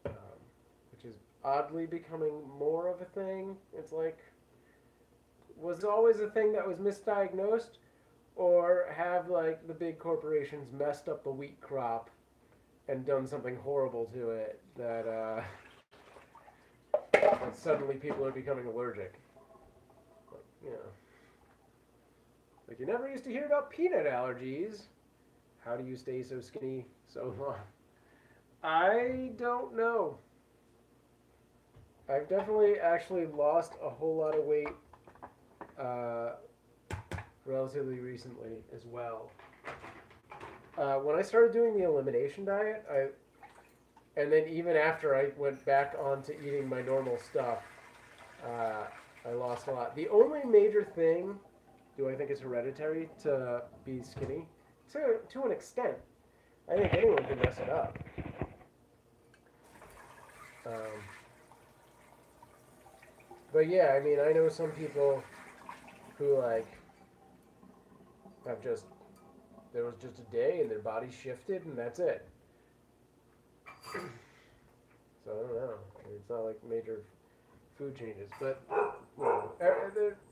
which is oddly becoming more of a thing. It's like, was it always a thing that was misdiagnosed, or have like the big corporations messed up the wheat crop and done something horrible to it that and suddenly people are becoming allergic? Like, you know. Like, you never used to hear about peanut allergies. How do you stay so skinny so long? I don't know. I've definitely actually lost a whole lot of weight relatively recently as well. When I started doing the elimination diet, and then even after I went back on to eating my normal stuff, I lost a lot. The only major thing, do I think it's hereditary to be skinny? To an extent. I think anyone can mess it up. But yeah, I mean, I know some people who like have just, there was just a day and their body shifted and that's it. So I don't know. I mean, it's not like major food changes, but you know,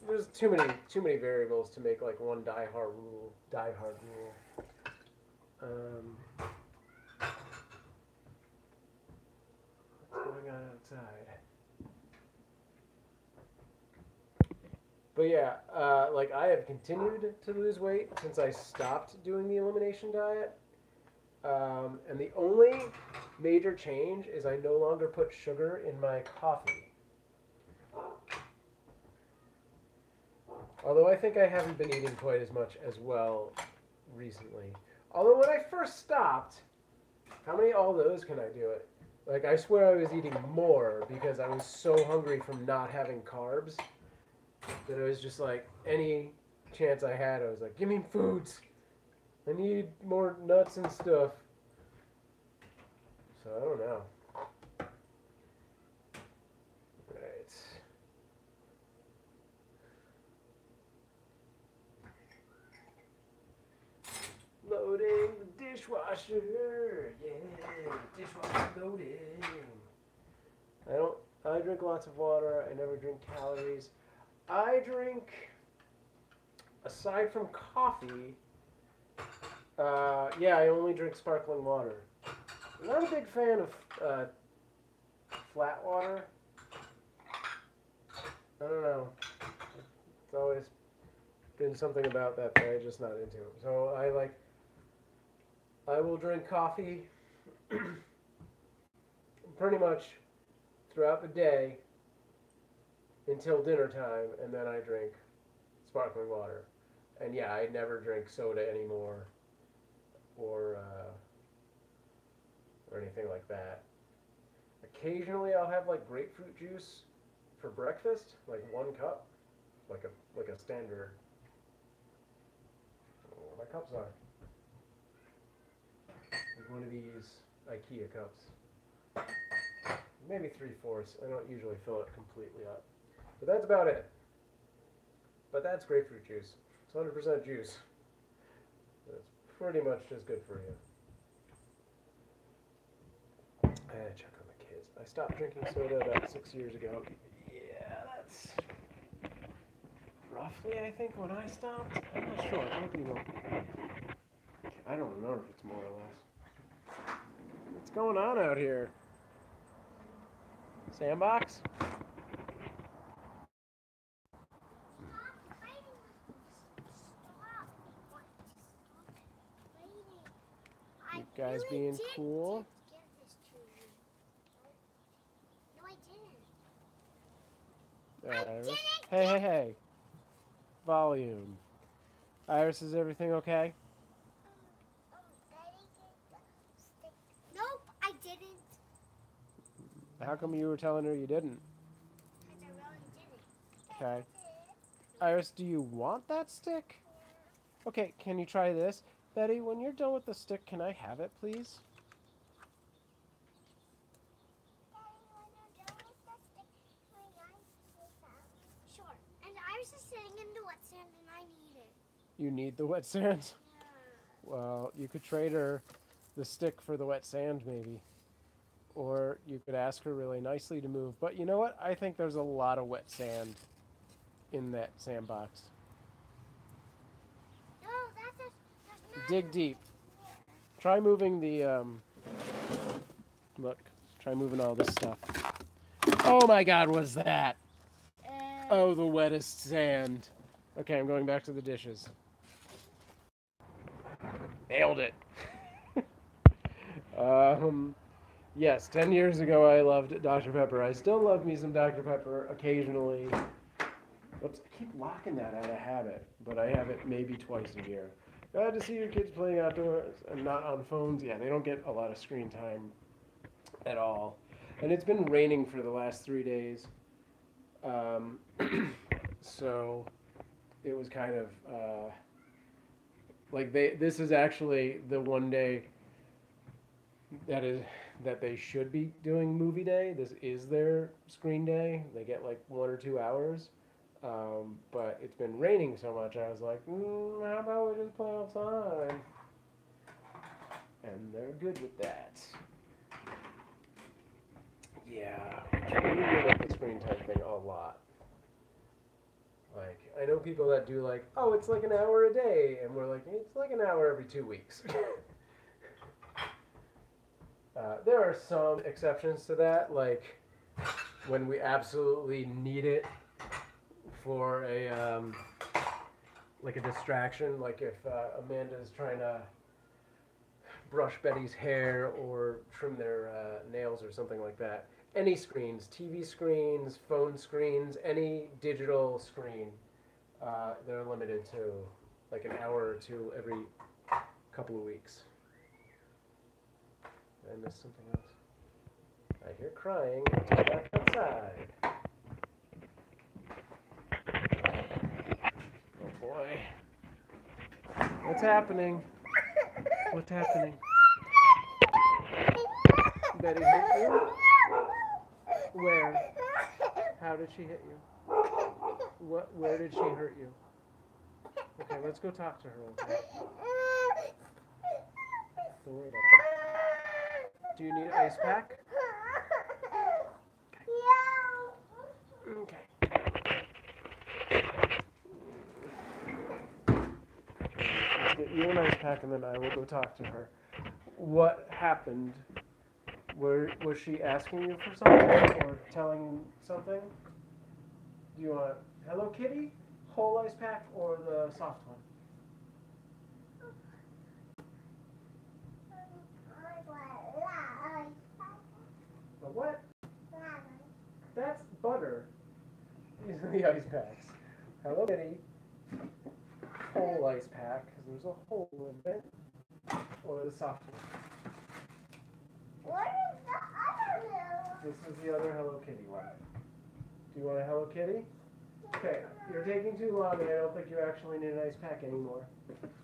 there's too many variables to make like one die-hard rule. What's going on outside? But yeah, like I have continued to lose weight since I stopped doing the elimination diet. And the only major change is I no longer put sugar in my coffee. Although I think I haven't been eating quite as much as well recently. Although when I first stopped, how many all those can I do it? Like, I swear I was eating more because I was so hungry from not having carbs that it was just like any chance I had, I was like, give me foods. I need more nuts and stuff. So I don't know. Right. Loading the dishwasher. Yeah, dishwasher loading. I drink lots of water. I never drink calories. I drink, aside from coffee, yeah, I only drink sparkling water. I'm not a big fan of flat water. I don't know. It's always been something about that I'm just not into. So I will drink coffee pretty much throughout the day until dinner time, and then I drink sparkling water. And yeah, I never drink soda anymore, or anything like that. Occasionally, I'll have like grapefruit juice for breakfast, like 1 cup, like a standard. Oh, my cups are like one of these IKEA cups, maybe 3/4. I don't usually fill it completely up, but that's about it. But that's grapefruit juice. It's 100% juice. It's pretty much just good for you. I had to check on the kids. I stopped drinking soda about 6 years ago. Yeah, that's roughly, I think, when I stopped. I'm not sure. I don't remember if it's more or less. What's going on out here? Sandbox? You guys being cool? Iris. Hey. Volume. Iris, is everything okay? Nope, I didn't. How come you were telling her you didn't? Because I really didn't. Okay. Iris, do you want that stick? Okay, can you try this? Betty, when you're done with the stick, can I have it, please? Sure. And Iris is sitting in the wet sand and I need it. You need the wet sand? Yeah. Well, you could trade her the stick for the wet sand, maybe. Or you could ask her really nicely to move. But you know what? I think there's a lot of wet sand in that sandbox. No, that's not. Dig deep. Try moving the, look. Try moving all this stuff. Oh my God, what's that? Oh, the wettest sand. Okay, I'm going back to the dishes. Nailed it. Yes, 10 years ago I loved Dr. Pepper. I still love me some Dr. Pepper occasionally. Oops, I keep locking that out of habit, but I have it maybe twice a year. Glad to see your kids playing outdoors and not on phones. Yeah, they don't get a lot of screen time at all. And it's been raining for the last 3 days. So it was kind of like this is actually the one day that they should be doing movie day. This is their screen day. They get like 1 or 2 hours. But it's been raining so much, I was like, how about we just play outside? And they're good with that. Yeah, we limit the screen time thing a lot. Like, I know people that do like, oh, it's like an hour a day, and we're like, it's like an hour every 2 weeks. There are some exceptions to that, like when we absolutely need it for a like a distraction, like if Amanda's trying to brush Betty's hair or trim their nails or something like that. Any screens, TV screens, phone screens, any digital screen they're limited to like an hour or two every couple of weeks. Did I miss something else? I hear crying. Let's go back outside. Oh boy. What's happening? What's happening? Betty hit you? Where? How did she hit you? Where did she hurt you? Okay, let's go talk to her, okay? Don't worry about that. Do you need ice pack? Okay. Let's get you an ice pack and then I will go talk to her. What happened? Was she asking you for something or telling you something? Do you want Hello Kitty, whole ice pack, or the soft one? The what? That's butter. These are the ice packs. Hello Kitty, whole ice pack, because there's a hole in it, or the soft one. What is the other one? This is the other Hello Kitty one. Do you want a Hello Kitty? Okay, you're taking too long and I don't think you actually need an ice pack anymore.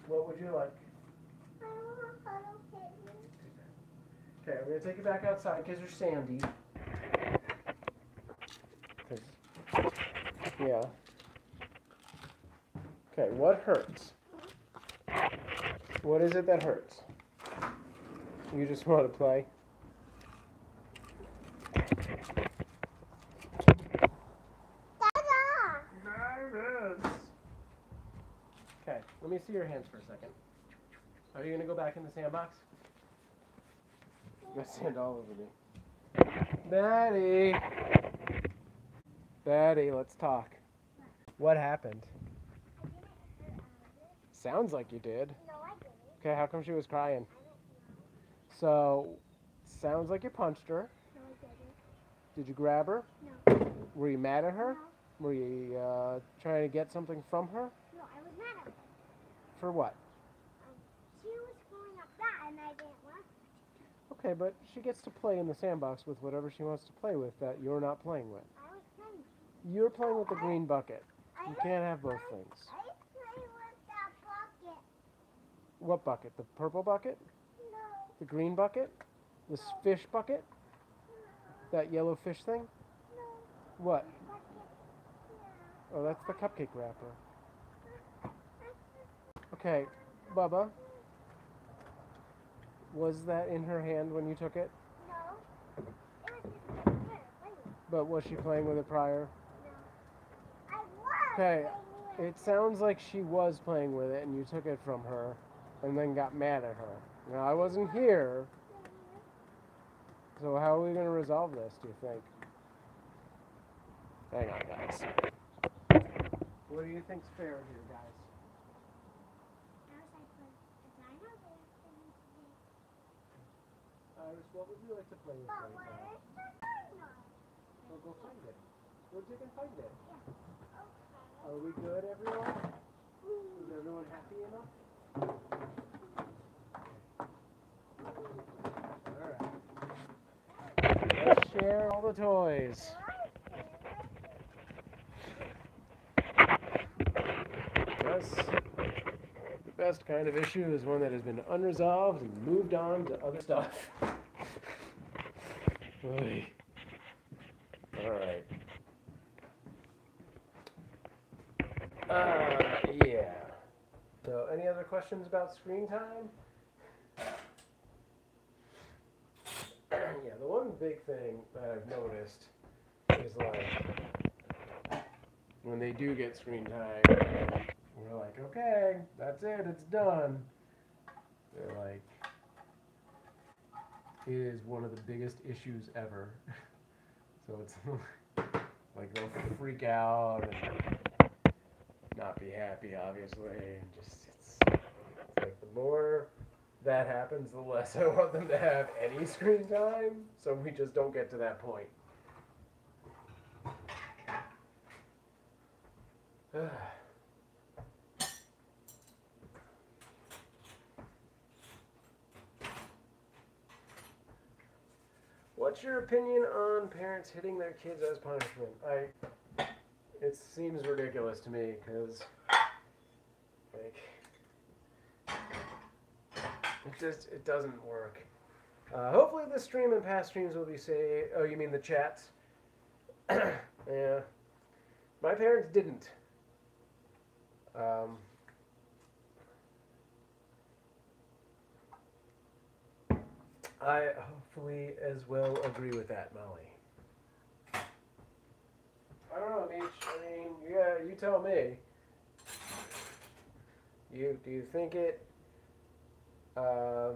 What would you like? I don't want Hello Kitty. Okay, I'm going to take you back outside because you're sandy. Yeah. Okay, what hurts? What is it that hurts? You just want to play? Okay, let me see your hands for a second. Are you going to go back in the sandbox? You got sand all over me. Betty! Betty, let's talk. What happened? Sounds like you did. No, I didn't. Okay, how come she was crying? So, sounds like you punched her. No, I didn't. Did you grab her? No. Were you mad at her? No. Were you trying to get something from her? No, I was mad at her. For what? She was throwing up that and I didn't want her. Okay, but she gets to play in the sandbox with whatever she wants to play with that you're not playing with. I was playing. You're playing with the green bucket. I You was can't have both playing- things. I was playing with that bucket. What bucket? The purple bucket? No. The green bucket? The fish bucket? That yellow fish thing? No. What? Bucket. Oh, that's the cupcake wrapper. Okay, Bubba. Was that in her hand when you took it? No. It was just playing with it. But was she playing with it prior? No. I was Okay, playing with it sounds like she was playing with it and you took it from her and then got mad at her. Now, I wasn't here, so how are we going to resolve this, do you think? Hang on, guys. What do you think's fair here, guys? Iris, what would you like to play with But right where now? is the dino? Well, go find it. Go dig and find it. Yeah. Okay. Are we good, everyone? Is everyone happy enough? Alright. Let's share all the toys. Yes. The best kind of issue is one that has been unresolved and moved on to other stuff. Oy. Alright. Yeah. So, any other questions about screen time? Yeah, the one big thing that I've noticed is like when they do get screen time, we're like, okay, that's it, it's done. They're like, it is one of the biggest issues ever. So it's like they'll freak out and not be happy, obviously, and just it's like the more that happens, the less I want them to have any screen time, so we just don't get to that point. what's your opinion on parents hitting their kids as punishment? It seems ridiculous to me because, like, it doesn't work. Hopefully this stream and past streams will be saved. Oh, you mean the chats? Yeah. My parents didn't. I hopefully as well agree with that, Molly. I don't know, Meech. I mean, yeah, you tell me. Do you think it? I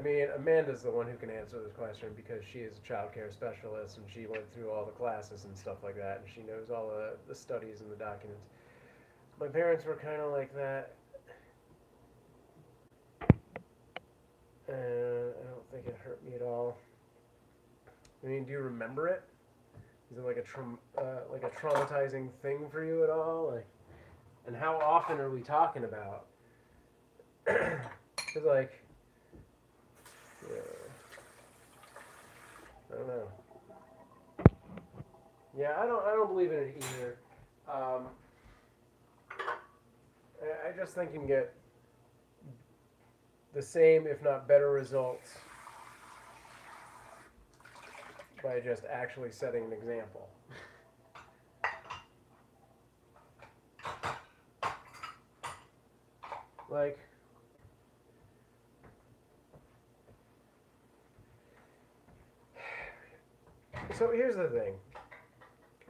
mean, Amanda's the one who can answer this question because she is a child care specialist and she went through all the classes and stuff like that, and she knows all the studies and the documents. My parents were kind of like that. And I don't think it hurt me at all. I mean, do you remember it? Is it like a traumatizing thing for you at all? Like, and how often are we talking about? Because, like, yeah, I don't know. Yeah, I don't believe in it either. I just think you can get the same, if not better, results by just actually setting an example. Like, so here's the thing.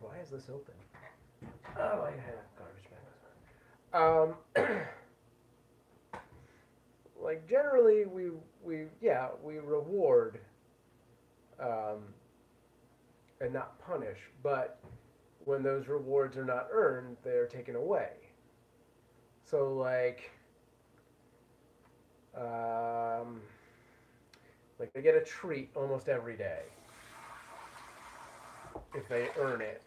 Why is this open? Oh, I have garbage bags. Like, generally, we reward and not punish, but when those rewards are not earned, they're taken away. So, like they get a treat almost every day if they earn it.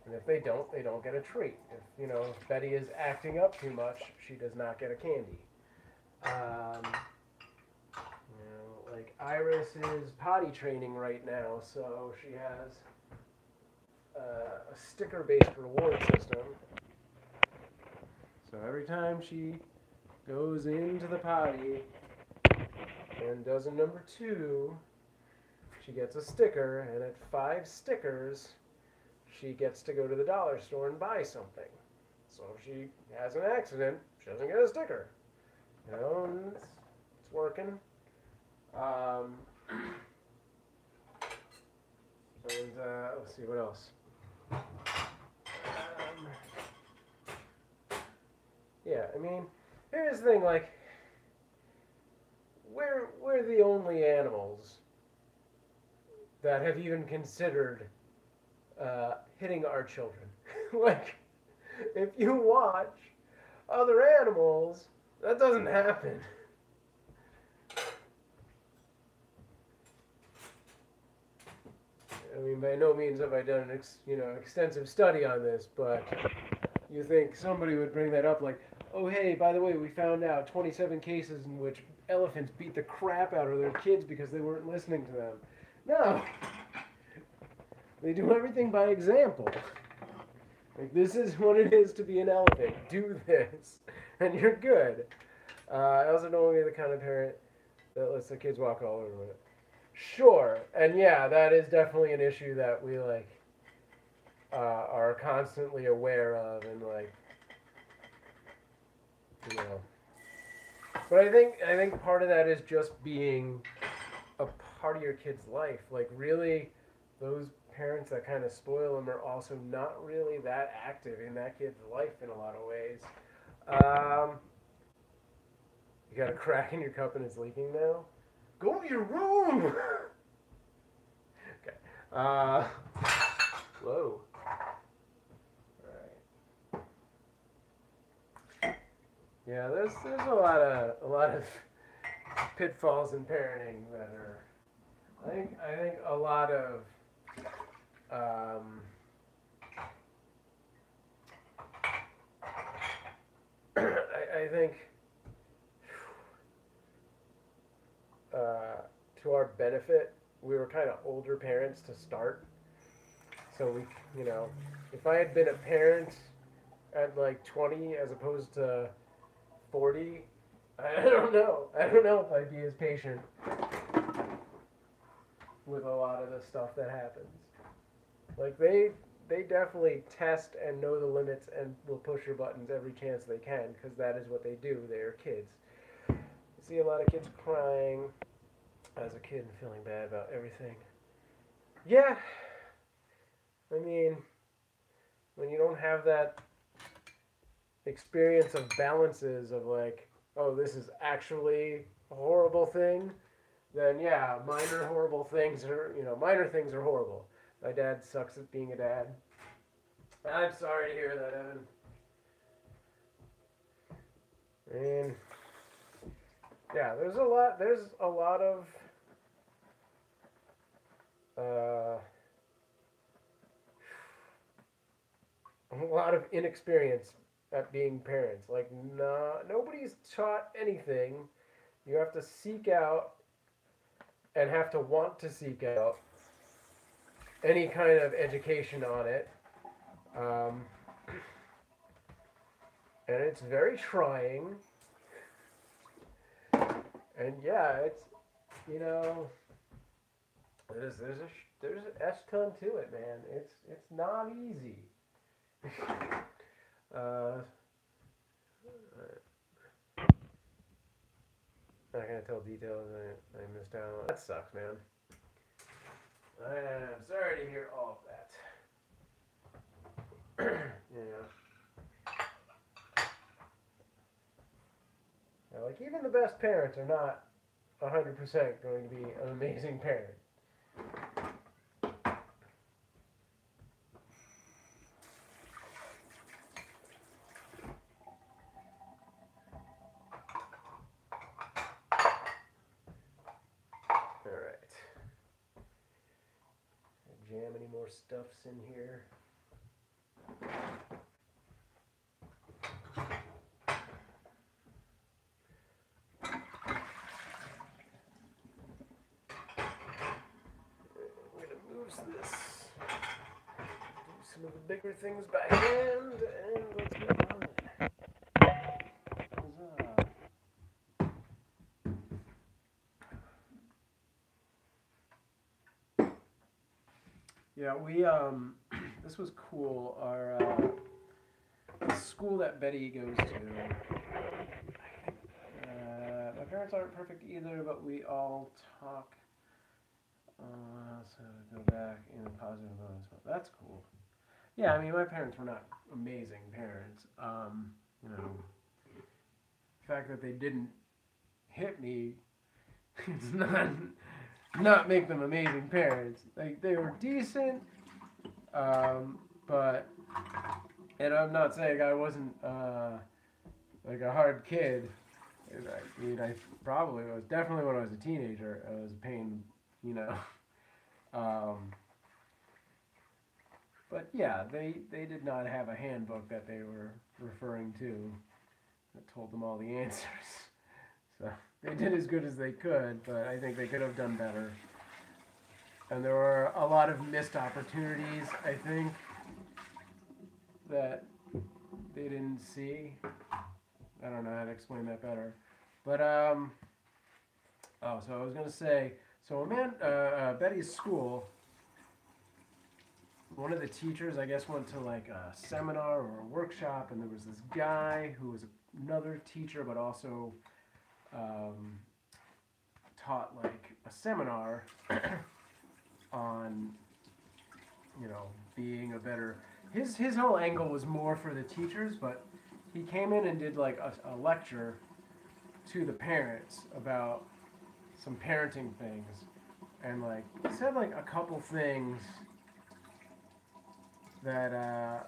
And if they don't get a treat. If Betty is acting up too much, she does not get a candy. Like Iris is potty training right now, so she has a sticker-based reward system. So every time she goes into the potty and does a number 2, she gets a sticker, and at 5 stickers, she gets to go to the dollar store and buy something. So if she has an accident, she doesn't get a sticker. And it's working. Let's see what else. Yeah, I mean, here's the thing, like, we're the only animals that have even considered hitting our children. Like, if you watch other animals, that doesn't happen. I mean, by no means have I done an extensive study on this, but you think somebody would bring that up, like, oh, hey, by the way, we found out 27 cases in which elephants beat the crap out of their kids because they weren't listening to them. No. They do everything by example. Like, this is what it is to be an elephant. Do this, and you're good. I also don't want to be the kind of parent that lets the kids walk all over it. Sure, and yeah, that is definitely an issue that we, like, are constantly aware of, and, like, But I think part of that is just being a part of your kid's life. Like, really, those parents that kind of spoil them are also not really that active in that kid's life in a lot of ways. You got a crack in your cup and it's leaking now? Go to your room! Okay. Whoa. Alright. Yeah, there's a lot of pitfalls in parenting that are, I think a lot of I think our benefit, we were kind of older parents to start. So we, you know, if I had been a parent at like 20 as opposed to 40, I don't know. I don't know if I'd be as patient with a lot of the stuff that happens. Like they definitely test and know the limits and will push your buttons every chance they can because that is what they do. They are kids. I see a lot of kids crying as a kid and feeling bad about everything. Yeah, I mean, when you don't have that experience of balances of like, oh, this is actually a horrible thing, then yeah, minor horrible things are, minor things are horrible. My dad sucks at being a dad. I'm sorry to hear that, Evan. And yeah, there's a lot of inexperience at being parents. Like, nobody's taught anything. You have to seek out and have to want to seek out any kind of education on it. And it's very trying. And yeah, it's, there's an S-ton to it, man. It's not easy. I'm not gonna tell details I missed out on. That sucks, man. I'm sorry to hear all of that. Now, like, even the best parents are not 100% going to be an amazing parent. Jam any more stuffs in here. I'm gonna move this. Do some of the bigger things by hand, and let's move on. Yeah, we this was cool. Our the school that Betty goes to. My parents aren't perfect either, but we all talk. So go back in positive moments. Well, that's cool. Yeah, I mean, my parents were not amazing parents. The fact that they didn't hit me does not make them amazing parents. Like, they were decent, but, and I'm not saying I wasn't like a hard kid. I mean, I probably was. Definitely when I was a teenager, I was a pain, But yeah, they did not have a handbook that they were referring to that told them all the answers. So they did as good as they could, but I think they could have done better. And there were a lot of missed opportunities, I think, that they didn't see. I don't know how to explain that better. But, so I was going to say, so Betty's school, one of the teachers, I guess, went to like a seminar or a workshop, and there was this guy who was another teacher, but also taught like a seminar on, being a better. His whole angle was more for the teachers, but he came in and did like a lecture to the parents about some parenting things, and like he said like a couple things that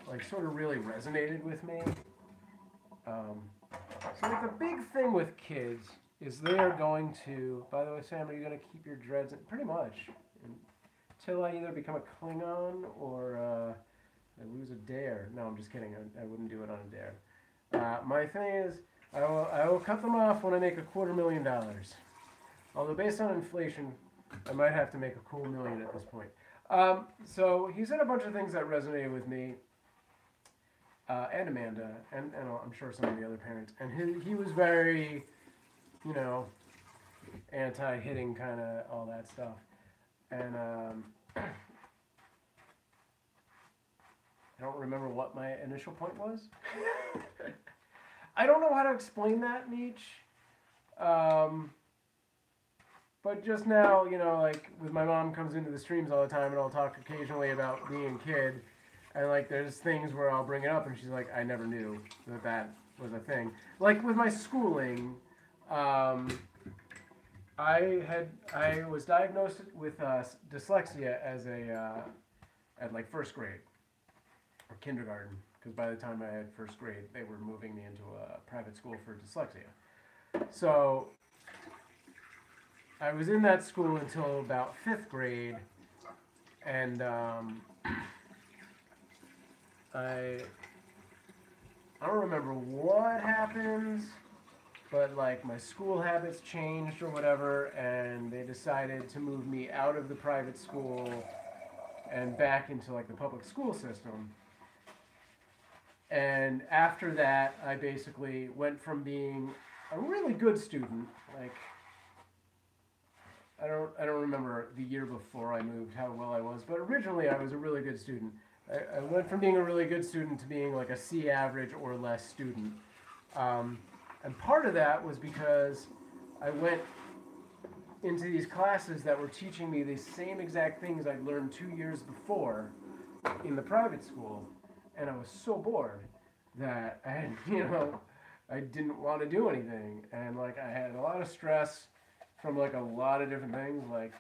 like sort of really resonated with me. So like the big thing with kids is they are going to. By the way, Sam, are you going to keep your dreads in? Pretty much until I either become a Klingon or I lose a dare. No, I'm just kidding. I wouldn't do it on a dare. My thing is, I will cut them off when I make $250,000. Although based on inflation, I might have to make a cool million at this point. So he said a bunch of things that resonated with me, and Amanda, and I'm sure some of the other parents. And he was very, you know, anti-hitting, kind of all that stuff. And I don't remember what my initial point was. I don't know how to explain that, Meech. But just now, you know, like, with my mom comes into the streams all the time, and I'll talk occasionally about being a kid, and, like, there's things where I'll bring it up, and she's like, I never knew that that was a thing. Like, with my schooling, I was diagnosed with dyslexia as at, like, first grade, or kindergarten, because by the time I had first grade, they were moving me into a private school for dyslexia. So I was in that school until about 5th grade, and I don't remember what happened, but like my school habits changed or whatever, and they decided to move me out of the private school and back into like the public school system. And after that, I basically went from being a really good student, like, I don't remember the year before I moved how well I was, but originally I was a really good student. I went from being a really good student to being like a C average or less student. And part of that was because I went into these classes that were teaching me the same exact things I'd learned 2 years before in the private school. And I was so bored that I had, I didn't want to do anything. And like I had a lot of stress from like a lot of different things, like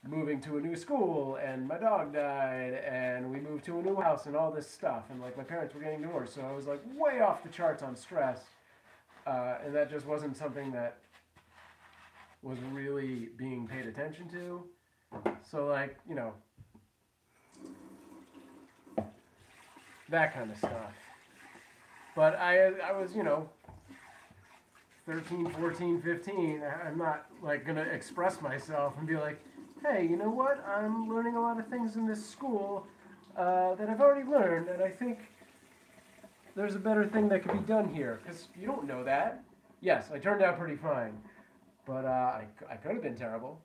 moving to a new school, and my dog died, and we moved to a new house, and all this stuff, and like my parents were getting divorced, so I was like way off the charts on stress, and that just wasn't something that was really being paid attention to. So like, that kind of stuff. But I was, 13, 14, 15, I'm not like gonna express myself and be like, hey, you know what? I'm learning a lot of things in this school that I've already learned, and I think there's a better thing that could be done here, because you don't know that. Yes, I turned out pretty fine, but I could have been terrible.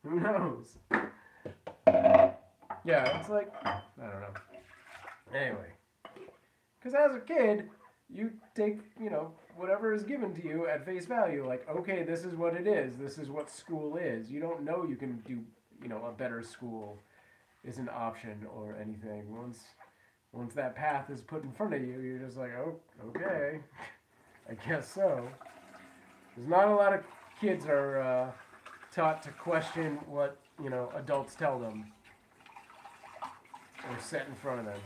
Who knows? Yeah, it's like, I don't know. Anyway, because as a kid, you take, whatever is given to you at face value. Like, okay, this is what it is. This is what school is. You don't know you can do, a better school is an option or anything. Once that path is put in front of you, you're just like, oh, okay, I guess so. There's not a lot of kids are taught to question what, adults tell them or set in front of them.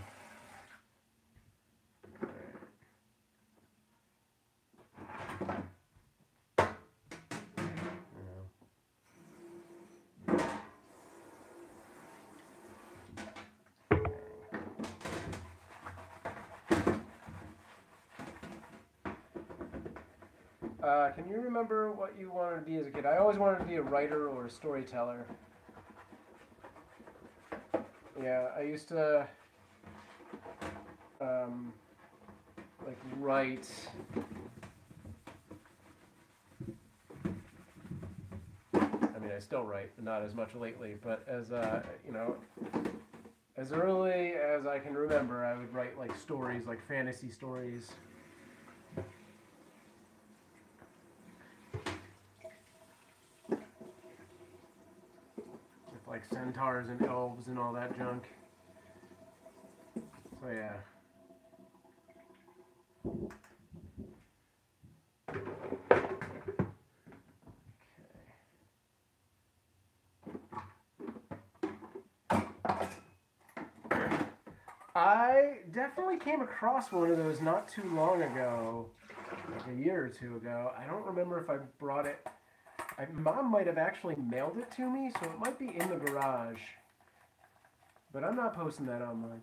Can you remember what you wanted to be as a kid? I always wanted to be a writer or a storyteller. Yeah, I used to like write. I mean, I still write, but not as much lately. But as as early as I can remember, I would write like stories, like fantasy stories. Like centaurs and elves and all that junk. So yeah. I definitely came across one of those not too long ago, like a year or two ago. I don't remember if I brought it. Mom might have actually mailed it to me, so it might be in the garage. But I'm not posting that online.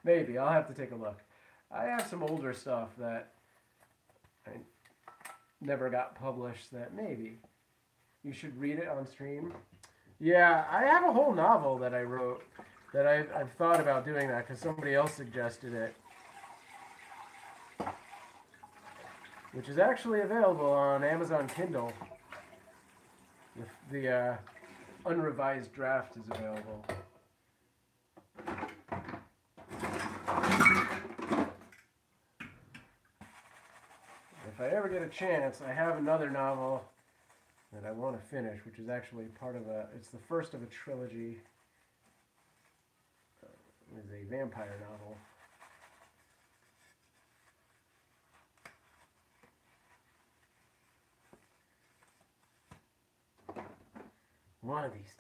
Maybe. I'll have to take a look. I have some older stuff that I never got published that maybe You should read it on stream. Yeah, I have a whole novel that I wrote that I've thought about doing that because somebody else suggested it. Which is actually available on Amazon Kindle. The unrevised draft is available. If I ever get a chance, I have another novel that I want to finish, which is actually part of it's the first of a trilogy. It is a vampire novel. One of these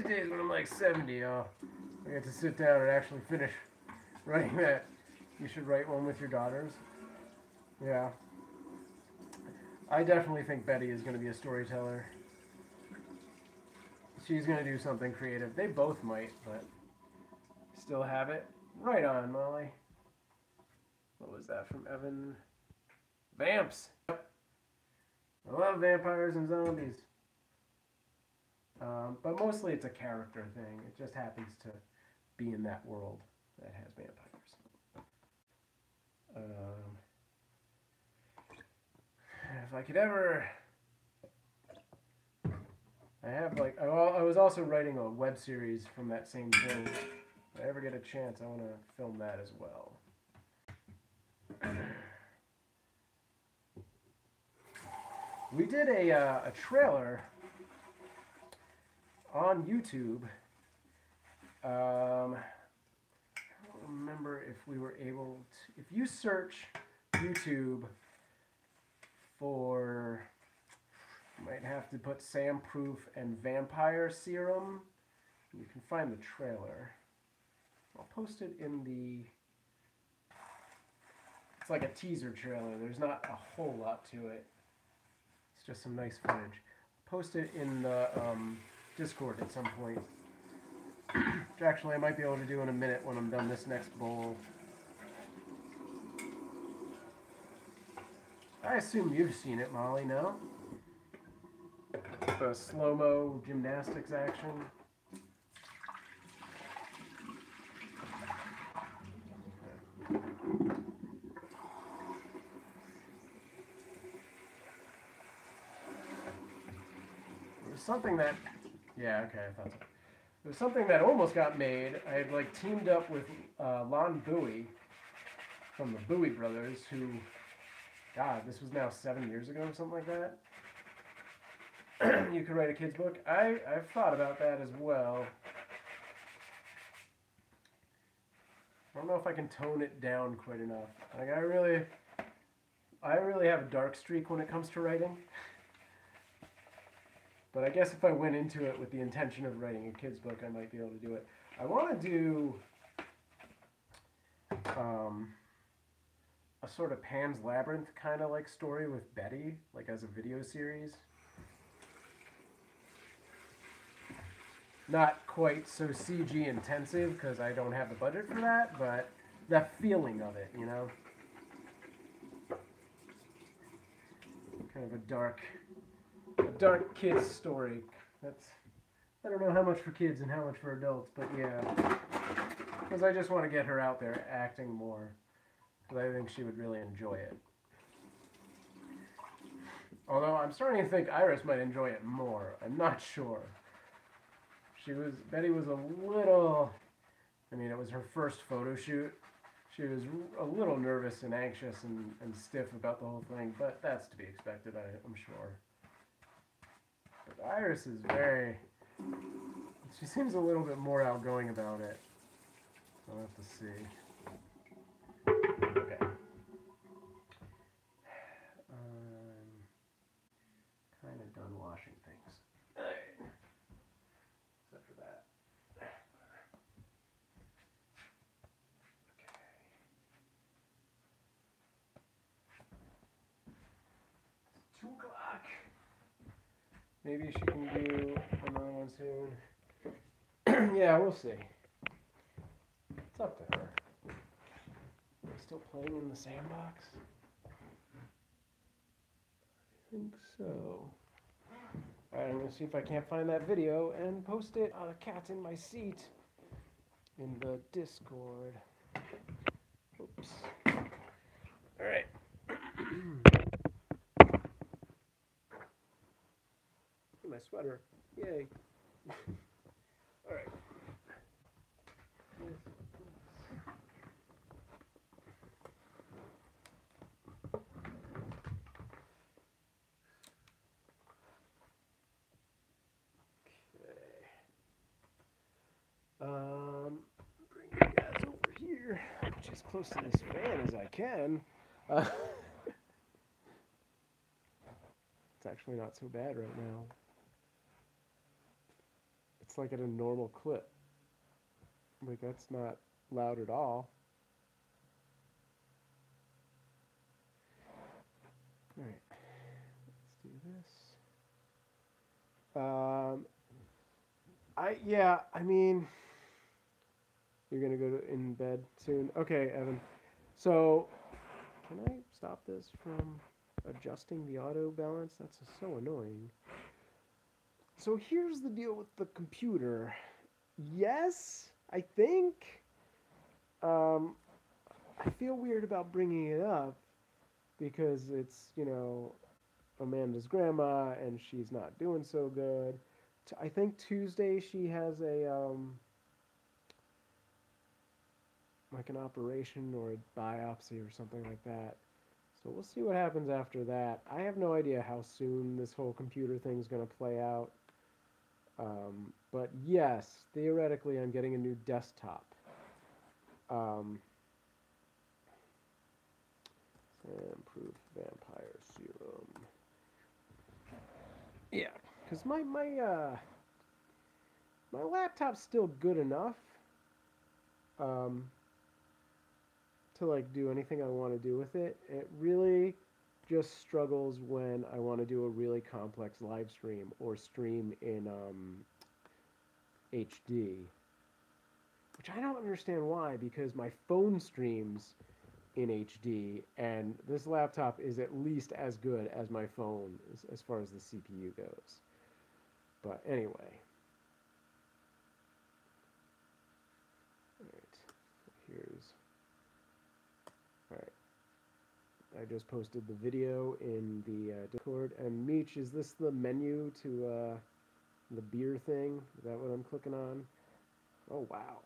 days when I'm like 70, I get to sit down and actually finish writing that. You should write one with your daughters. Yeah. I definitely think Betty is going to be a storyteller. She's going to do something creative. They both might, but still have it. Right on, Molly. What was that from Evan? Vamps! I love vampires and zombies. But mostly it's a character thing. It just happens to be in that world that has vampires. If I could ever... I have like... I was also writing a web series from that same thing. If I ever get a chance, I want to film that as well. We did a trailer on YouTube. I don't remember if we were able to... If you search YouTube for... You might have to put SamProof and Vampire Serum. You can find the trailer. I'll post it in the... It's like a teaser trailer. There's not a whole lot to it. It's just some nice footage. Post it in the Discord at some point. Which actually I might be able to do in a minute when I'm done this next bowl. I assume you've seen it, Molly, no? The slow-mo gymnastics action. Something that, yeah, okay, I thought so. It was something that almost got made. I had like teamed up with Lon Bowie from the Bowie Brothers, who, God, this was now 7 years ago or something like that. You could write a kid's book. I've thought about that as well. I don't know if I can tone it down quite enough. Like I really have a dark streak when it comes to writing. But I guess if I went into it with the intention of writing a kid's book, I might be able to do it. I want to do a sort of Pan's Labyrinth kind of like story with Betty, like as a video series. Not quite so CG intensive because I don't have the budget for that, but that feeling of it, you know? Kind of a dark kid's story. That's, I don't know how much for kids and how much for adults, but yeah. Because I just want to get her out there acting more. Because I think she would really enjoy it. Although I'm starting to think Iris might enjoy it more. I'm not sure. Betty was a little, I mean, it was her first photo shoot. She was a little nervous and anxious and stiff about the whole thing, but that's to be expected, I'm sure. But Iris is she seems a little bit more outgoing about it. I'll have to see. Okay. Kind of done washing things. Except for that. Okay. 2 o'clock. Maybe she can do another one soon. Yeah, we'll see. It's up to her. Am I still playing in the sandbox? think so. Alright, I'm gonna see if I can't find that video and post it on a cat in my seat in the Discord. Oops. Alright. My sweater. Yay. Alright. Bring you guys over here, which is close to this fan as I can. It's actually not so bad right now. It's like at a normal clip. Like, that's not loud at all. Alright, let's do this. I mean, you're gonna go in bed soon? Okay, Evan. So, can I stop this from adjusting the auto balance? That's so annoying. So here's the deal with the computer. Yes, I think. I feel weird about bringing it up because it's, you know, Amanda's grandma and she's not doing so good. I think Tuesday she has a like an operation or a biopsy or something like that. So we'll see what happens after that. I have no idea how soon this whole computer thing's going to play out. But yes, theoretically I'm getting a new desktop. SamProof vampire serum. Yeah, because my laptop's still good enough to like do anything I want to do with it. It really just struggles when I want to do a really complex live stream or stream in HD, which I don't understand why, because my phone streams in HD and this laptop is at least as good as my phone as far as the CPU goes. But anyway. Alright, here's... Alright. I just posted the video in the Discord. And Meech, is this the menu to the beer thing? Is that what I'm clicking on? Oh, wow.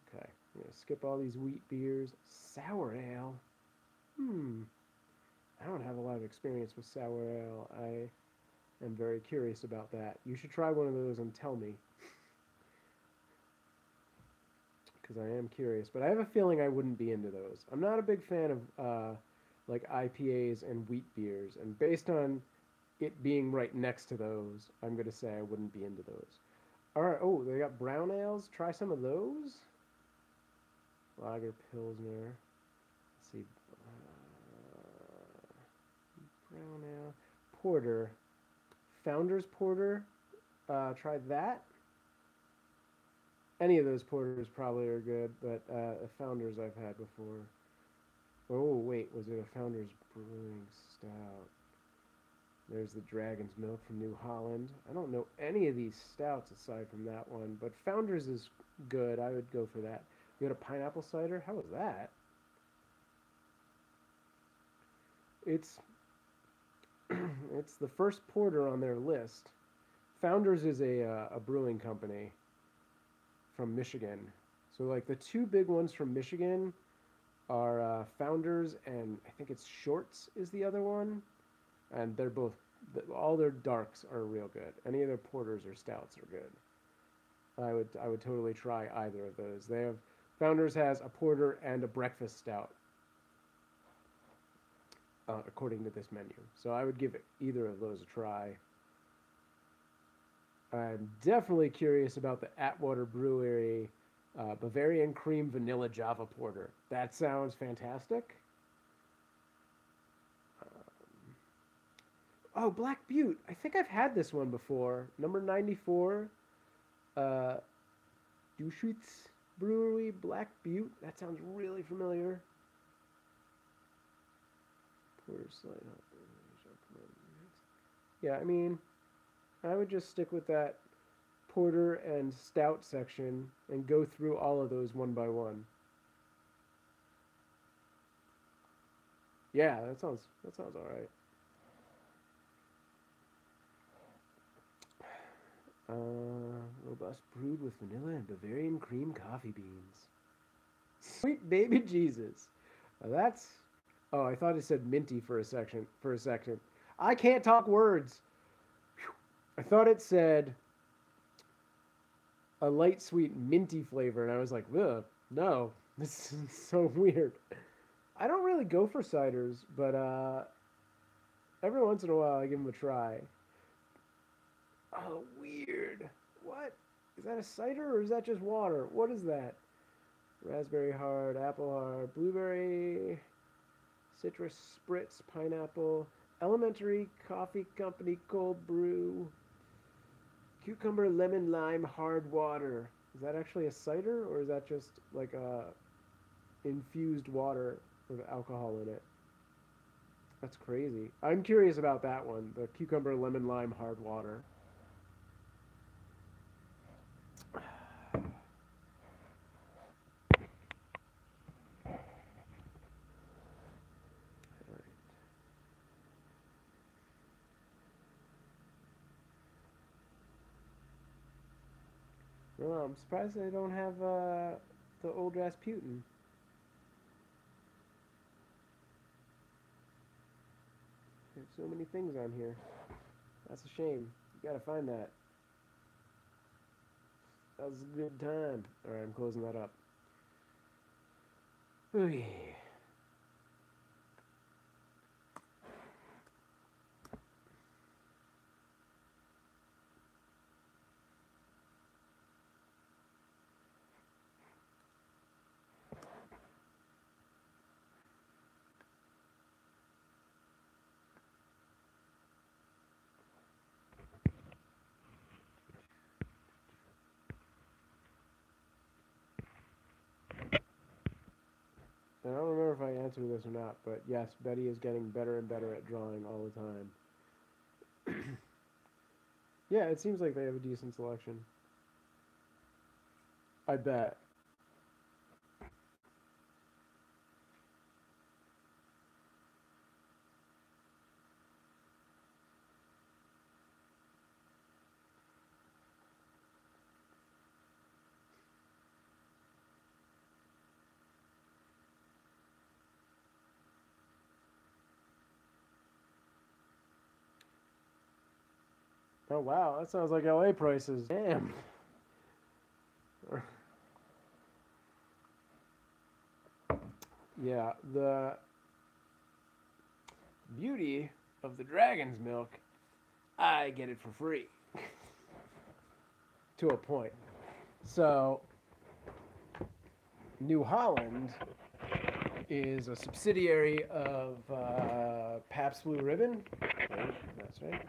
Okay. I'm going to skip all these wheat beers. Sour ale? I don't have a lot of experience with sour ale. I am very curious about that. You should try one of those and tell me. Because I am curious. But I have a feeling I wouldn't be into those. I'm not a big fan of like IPAs and wheat beers. And based on it being right next to those, I'm going to say I wouldn't be into those. Alright, oh, they got brown ales. Try some of those. Lager Pilsner. Let's see. Brown ale. Porter. Founders Porter. Try that. Any of those porters probably are good, but Founders I've had before. Oh, wait. Was it a Founders Brewing Stout? There's the Dragon's Milk from New Holland. I don't know any of these stouts aside from that one, but Founders is good. I would go for that. You got a pineapple cider? How was that? It's it's the first porter on their list. Founders is a brewing company from Michigan. So like the two big ones from Michigan are Founders and I think it's Shorts is the other one. And they're both, all their darks are real good. Any of their porters or stouts are good. I would totally try either of those. They have Founders has a porter and a breakfast stout, according to this menu. So I would give either of those a try. I'm definitely curious about the Atwater Brewery Bavarian Cream Vanilla Java Porter. That sounds fantastic. Oh, Black Butte. I think I've had this one before. Number 94. Duschwitz Brewery, Black Butte. That sounds really familiar. Yeah, I mean, I would just stick with that porter and stout section and go through all of those one by one. Yeah, that sounds all right. Robust brewed with vanilla and Bavarian cream coffee beans. Sweet baby Jesus. That's. Oh, I thought it said minty for a second. I can't talk words. Whew. I thought it said a light sweet minty flavor, and I was like, ugh, no, this is so weird. I don't really go for ciders, but every once in a while I give them a try. Oh, weird. What? Is that a cider or is that just water? What is that? Raspberry hard, apple hard, blueberry, citrus spritz, pineapple, elementary coffee company cold brew, cucumber, lemon, lime, hard water. Is that actually a cider or is that just like a infused water with alcohol in it? That's crazy. I'm curious about that one, the cucumber, lemon, lime, hard water. Well, I'm surprised they don't have the old Rasputin. There's so many things on here. That's a shame. You gotta find that. That was a good time. Alright, I'm closing that up. Ooh. I don't remember if I answered this or not, but yes, Betty is getting better and better at drawing all the time. Yeah, it seems like they have a decent selection. I bet. Oh wow, that sounds like LA prices. Damn. Yeah, the beauty of the dragon's milk, I get it for free. To a point. So, New Holland is a subsidiary of Pabst Blue Ribbon. Right, that's right.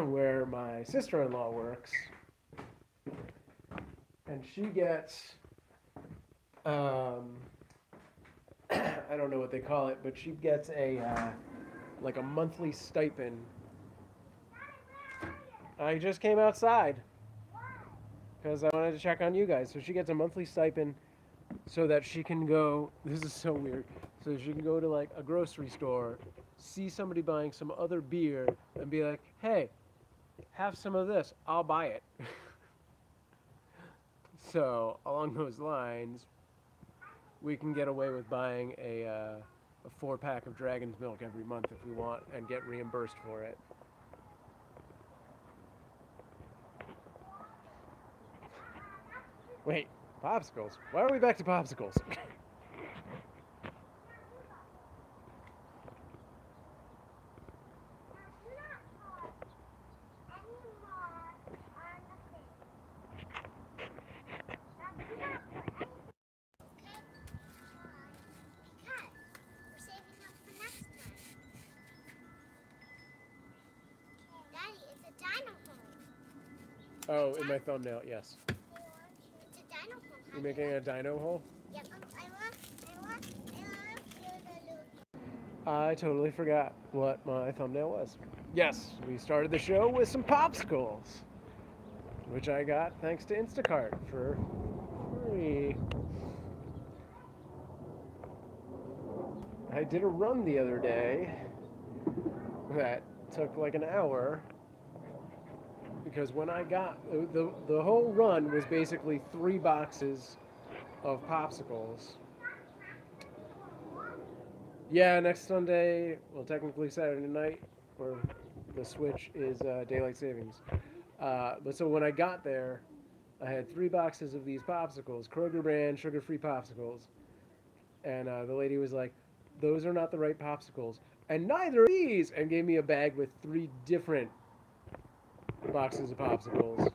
Where my sister-in-law works. And she gets, I don't know what they call it, but she gets a, like a monthly stipend. I just came outside because I wanted to check on you guys. So she gets a monthly stipend so that she can go, this is so weird, so she can go to like a grocery store, see somebody buying some other beer, and be like, hey, have some of this, I'll buy it. So, along those lines, we can get away with buying a 4-pack of Dragon's Milk every month if we want and get reimbursed for it. Wait, Popsicles? Why are we back to Popsicles? Oh, in my thumbnail, yes. It's a dino hole. You're making a dino hole? Yep. I want I totally forgot what my thumbnail was. Yes, we started the show with some Popsicles, which I got thanks to Instacart for free. I did a run the other day that took like an hour, because when I got the whole run was basically 3 boxes of Popsicles. Yeah, next Sunday, well, technically Saturday night, or the switch is daylight savings. But so when I got there, I had 3 boxes of these Popsicles, Kroger brand sugar-free Popsicles, and the lady was like, "Those are not the right Popsicles, and neither are these," and gave me a bag with 3 different boxes of Popsicles.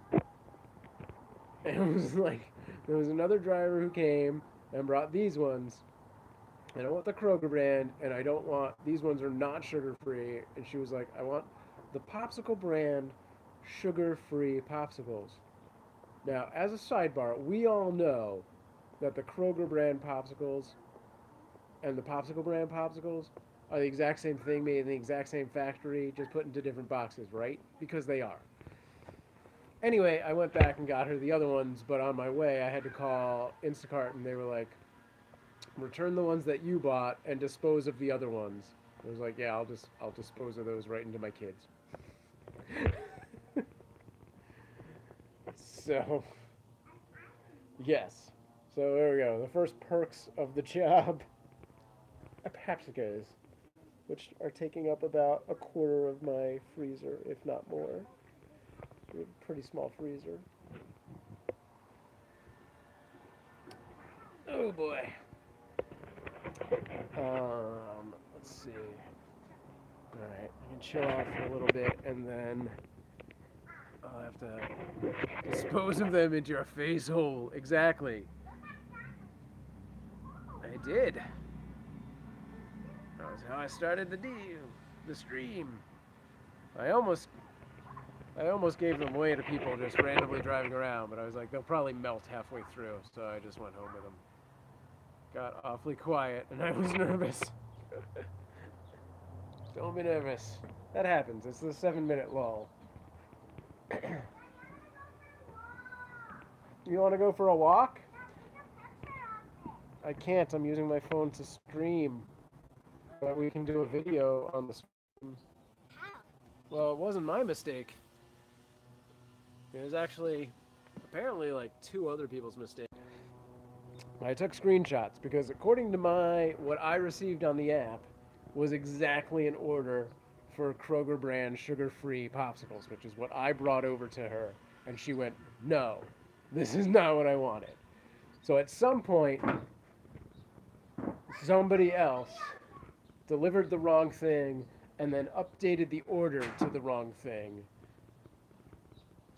And it was like, there was another driver who came and brought these ones. I don't want the Kroger brand, and I don't want, these ones are not sugar-free. And she was like, I want the Popsicle brand sugar-free Popsicles. Now, as a sidebar, we all know that the Kroger brand Popsicles and the Popsicle brand Popsicles are the exact same thing, made in the exact same factory, just put into different boxes, right? Because they are. Anyway, I went back and got her the other ones, but on my way, I had to call Instacart, and they were like, return the ones that you bought and dispose of the other ones. I was like, yeah, I'll dispose of those right into my kids. So, yes. So there we go. The first perks of the job are Popsicles, which are taking up about a quarter of my freezer, if not more. We have a pretty small freezer. Oh boy. Let's see. Alright, I can chill out for a little bit, and then I'll have to dispose of them into your face hole. Exactly. I did. That was how I started the stream. I almost gave them away to people just randomly driving around, but I was like, they'll probably melt halfway through, so I just went home with them. Got awfully quiet, and I was nervous. Don't be nervous. That happens. It's the 7-minute lull. You want to go for a walk? I can't. I'm using my phone to stream. But we can do a video on the stream. Well, it wasn't my mistake. It was actually, apparently, like 2 other people's mistakes. I took screenshots because according to what I received on the app was exactly an order for Kroger brand sugar-free Popsicles, which is what I brought over to her. And she went, no, this is not what I wanted. So at some point, somebody else delivered the wrong thing and then updated the order to the wrong thing.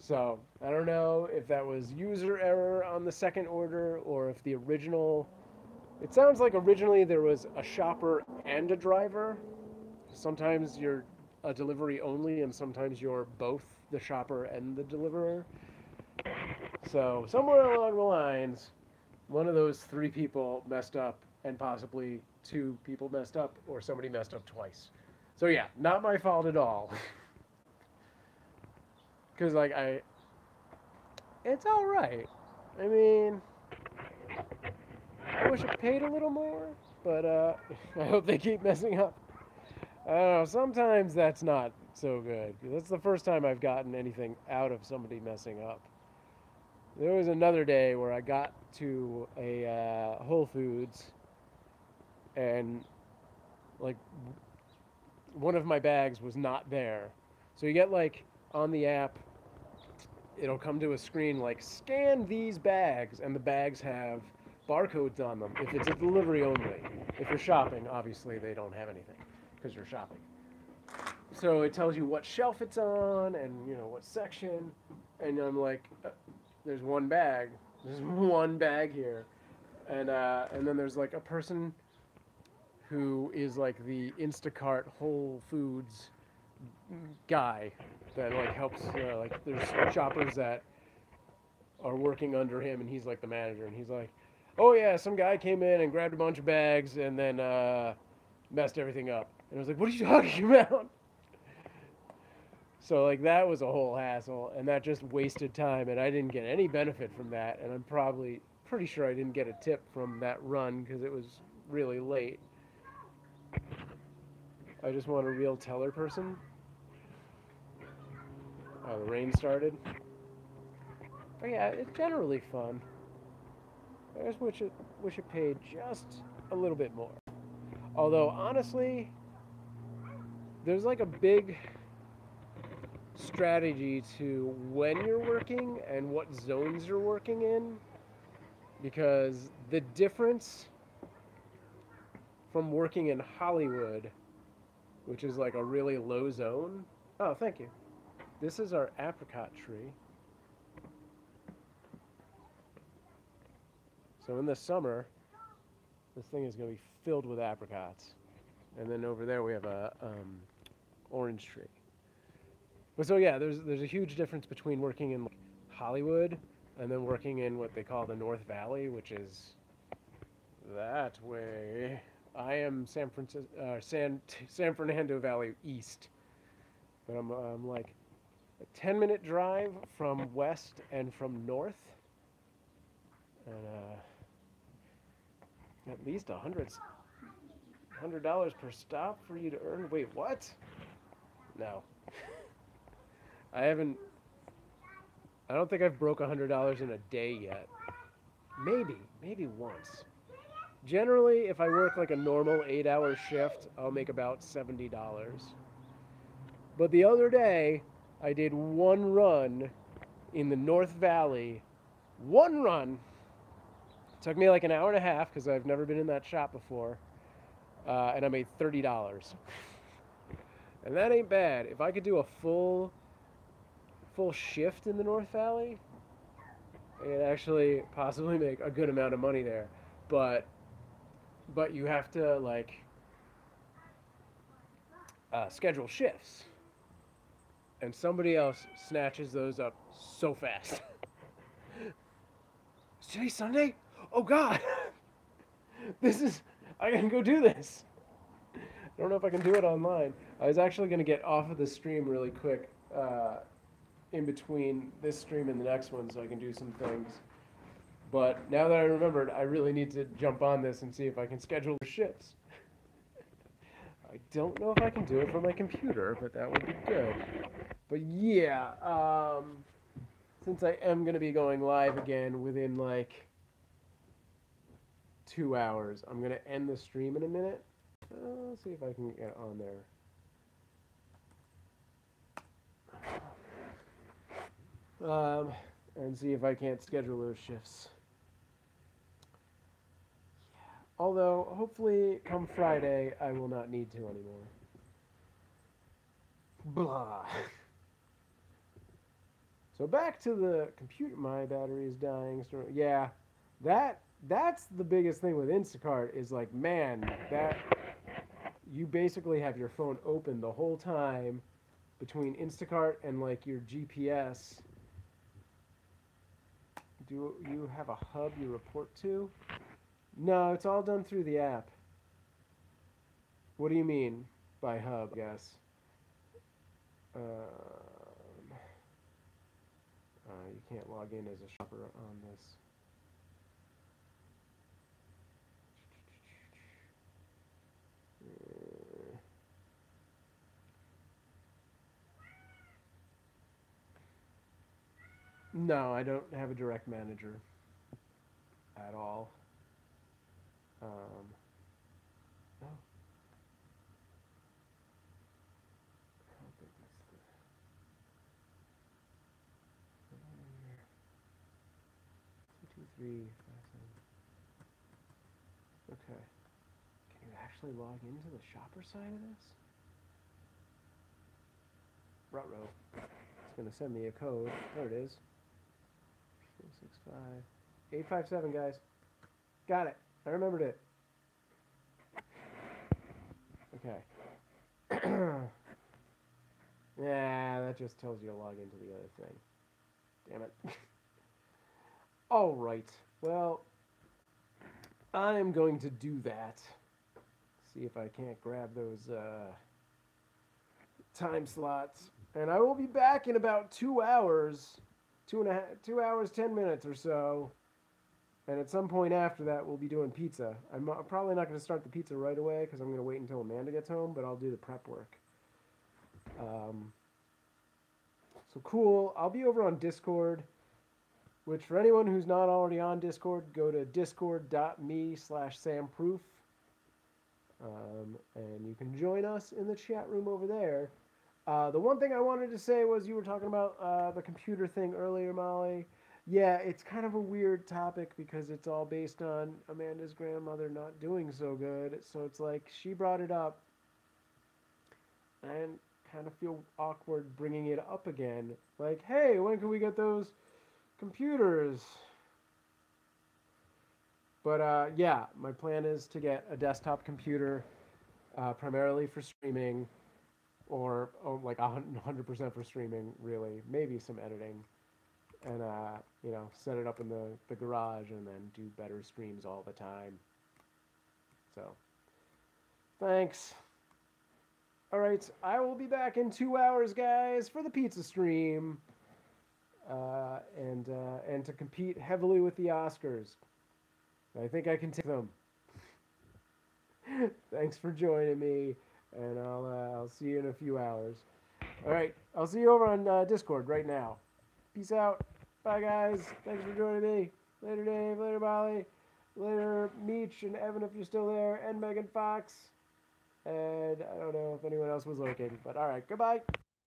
So I don't know if that was user error on the second order or if the original... It sounds like originally there was a shopper and a driver. Sometimes you're a delivery only, and sometimes you're both the shopper and the deliverer. So somewhere along the lines, one of those 3 people messed up, and possibly 2 people messed up, or somebody messed up twice. So yeah, not my fault at all. Because, like, it's all right. I mean, I wish I paid a little more, but I hope they keep messing up. I don't know, sometimes that's not so good. That's the first time I've gotten anything out of somebody messing up. There was another day where I got to a Whole Foods, and, like, one of my bags was not there. So you get, like, on the app, it'll come to a screen like, scan these bags, and the bags have barcodes on them if it's a delivery only. If you're shopping, obviously they don't have anything because you're shopping. So it tells you what shelf it's on and, you know, what section. And I'm like, there's one bag. There's one bag here. And then there's like a person who is like the Instacart Whole Foods guy that like helps, like there's shoppers that are working under him, and he's like the manager, and he's like, oh yeah, some guy came in and grabbed a bunch of bags, and then messed everything up. And I was like, what are you talking about? So like that was a whole hassle, and that just wasted time, and I didn't get any benefit from that, and I'm probably pretty sure I didn't get a tip from that run because it was really late. I just want a real teller person. Oh, the rain started. But yeah, it's generally fun. I just wish it paid just a little bit more. Although honestly, there's like a big strategy to when you're working and what zones you're working in, because the difference from working in Hollywood, which is like a really low zone. Oh, thank you. This is our apricot tree. So in the summer, this thing is going to be filled with apricots. And then over there we have a orange tree. But so yeah, there's a huge difference between working in Hollywood and then working in what they call the North Valley, which is that way. I am San Fernando Valley East, but I'm like a 10-minute drive from west and from north, and at least $100 per stop for you to earn. Wait, what? No, I haven't. I don't think I've broke $100 in a day yet. Maybe once. Generally, if I work like a normal 8-hour shift, I'll make about $70. But the other day, I did one run in the North Valley. One run. It took me like an hour and a half because I've never been in that shop before. And I made $30. And that ain't bad. If I could do a full shift in the North Valley, I could actually possibly make a good amount of money there. But you have to like schedule shifts, and somebody else snatches those up so fast. Is today Sunday? Oh God, I can go do this. I don't know if I can do it online. I was actually going to get off of the stream really quick in between this stream and the next one so I can do some things. But now that I remembered, I really need to jump on this and see if I can schedule shifts. I don't know if I can do it from my computer, but that would be good. But yeah, since I am going to be going live again within like 2 hours, I'm going to end the stream in a minute. Let's see if I can get on there. And see if I can't schedule those shifts. Although, hopefully, come Friday, I will not need to anymore. Blah. So back to the computer. My battery is dying. Yeah, that's the biggest thing with Instacart is like, man, that you basically have your phone open the whole time between Instacart and like your GPS. Do you have a hub you report to? No, it's all done through the app. What do you mean by hub, I guess? You can't log in as a shopper on this. No, I don't have a direct manager at all. No. I don't think that's the... 2, 2, 3, 5, 7. Okay. Can you actually log into the shopper side of this? Ruh-roh. It's going to send me a code. There it is. 465 857, guys. Got it. I remembered it. Okay. Yeah, that just tells you to log into the other thing. Damn it. All right. Well, I'm going to do that. See if I can't grab those time slots. And I will be back in about 2 hours, 2 hours, 10 minutes or so. And at some point after that, we'll be doing pizza. I'm probably not going to start the pizza right away because I'm going to wait until Amanda gets home, but I'll do the prep work. So cool. I'll be over on Discord, which for anyone who's not already on Discord, go to discord.me/SamProof. And you can join us in the chat room over there. The one thing I wanted to say was you were talking about the computer thing earlier, Molly. Yeah, it's kind of a weird topic because it's all based on Amanda's grandmother not doing so good. So it's like she brought it up and kind of feel awkward bringing it up again. Like, hey, when can we get those computers? But yeah, my plan is to get a desktop computer primarily for streaming or like 100% for streaming, really. Maybe some editing. And, you know, set it up in the garage and then do better streams all the time. So, thanks. All right, I will be back in 2 hours, guys, for the pizza stream. And to compete heavily with the Oscars. I think I can take them. Thanks for joining me, and I'll see you in a few hours. All right, I'll see you over on Discord right now. Peace out. Bye, guys. Thanks for joining me. Later, Dave. Later, Molly. Later, Meech and Evan, if you're still there, and Megan Fox. And I don't know if anyone else was lurking, but all right, goodbye.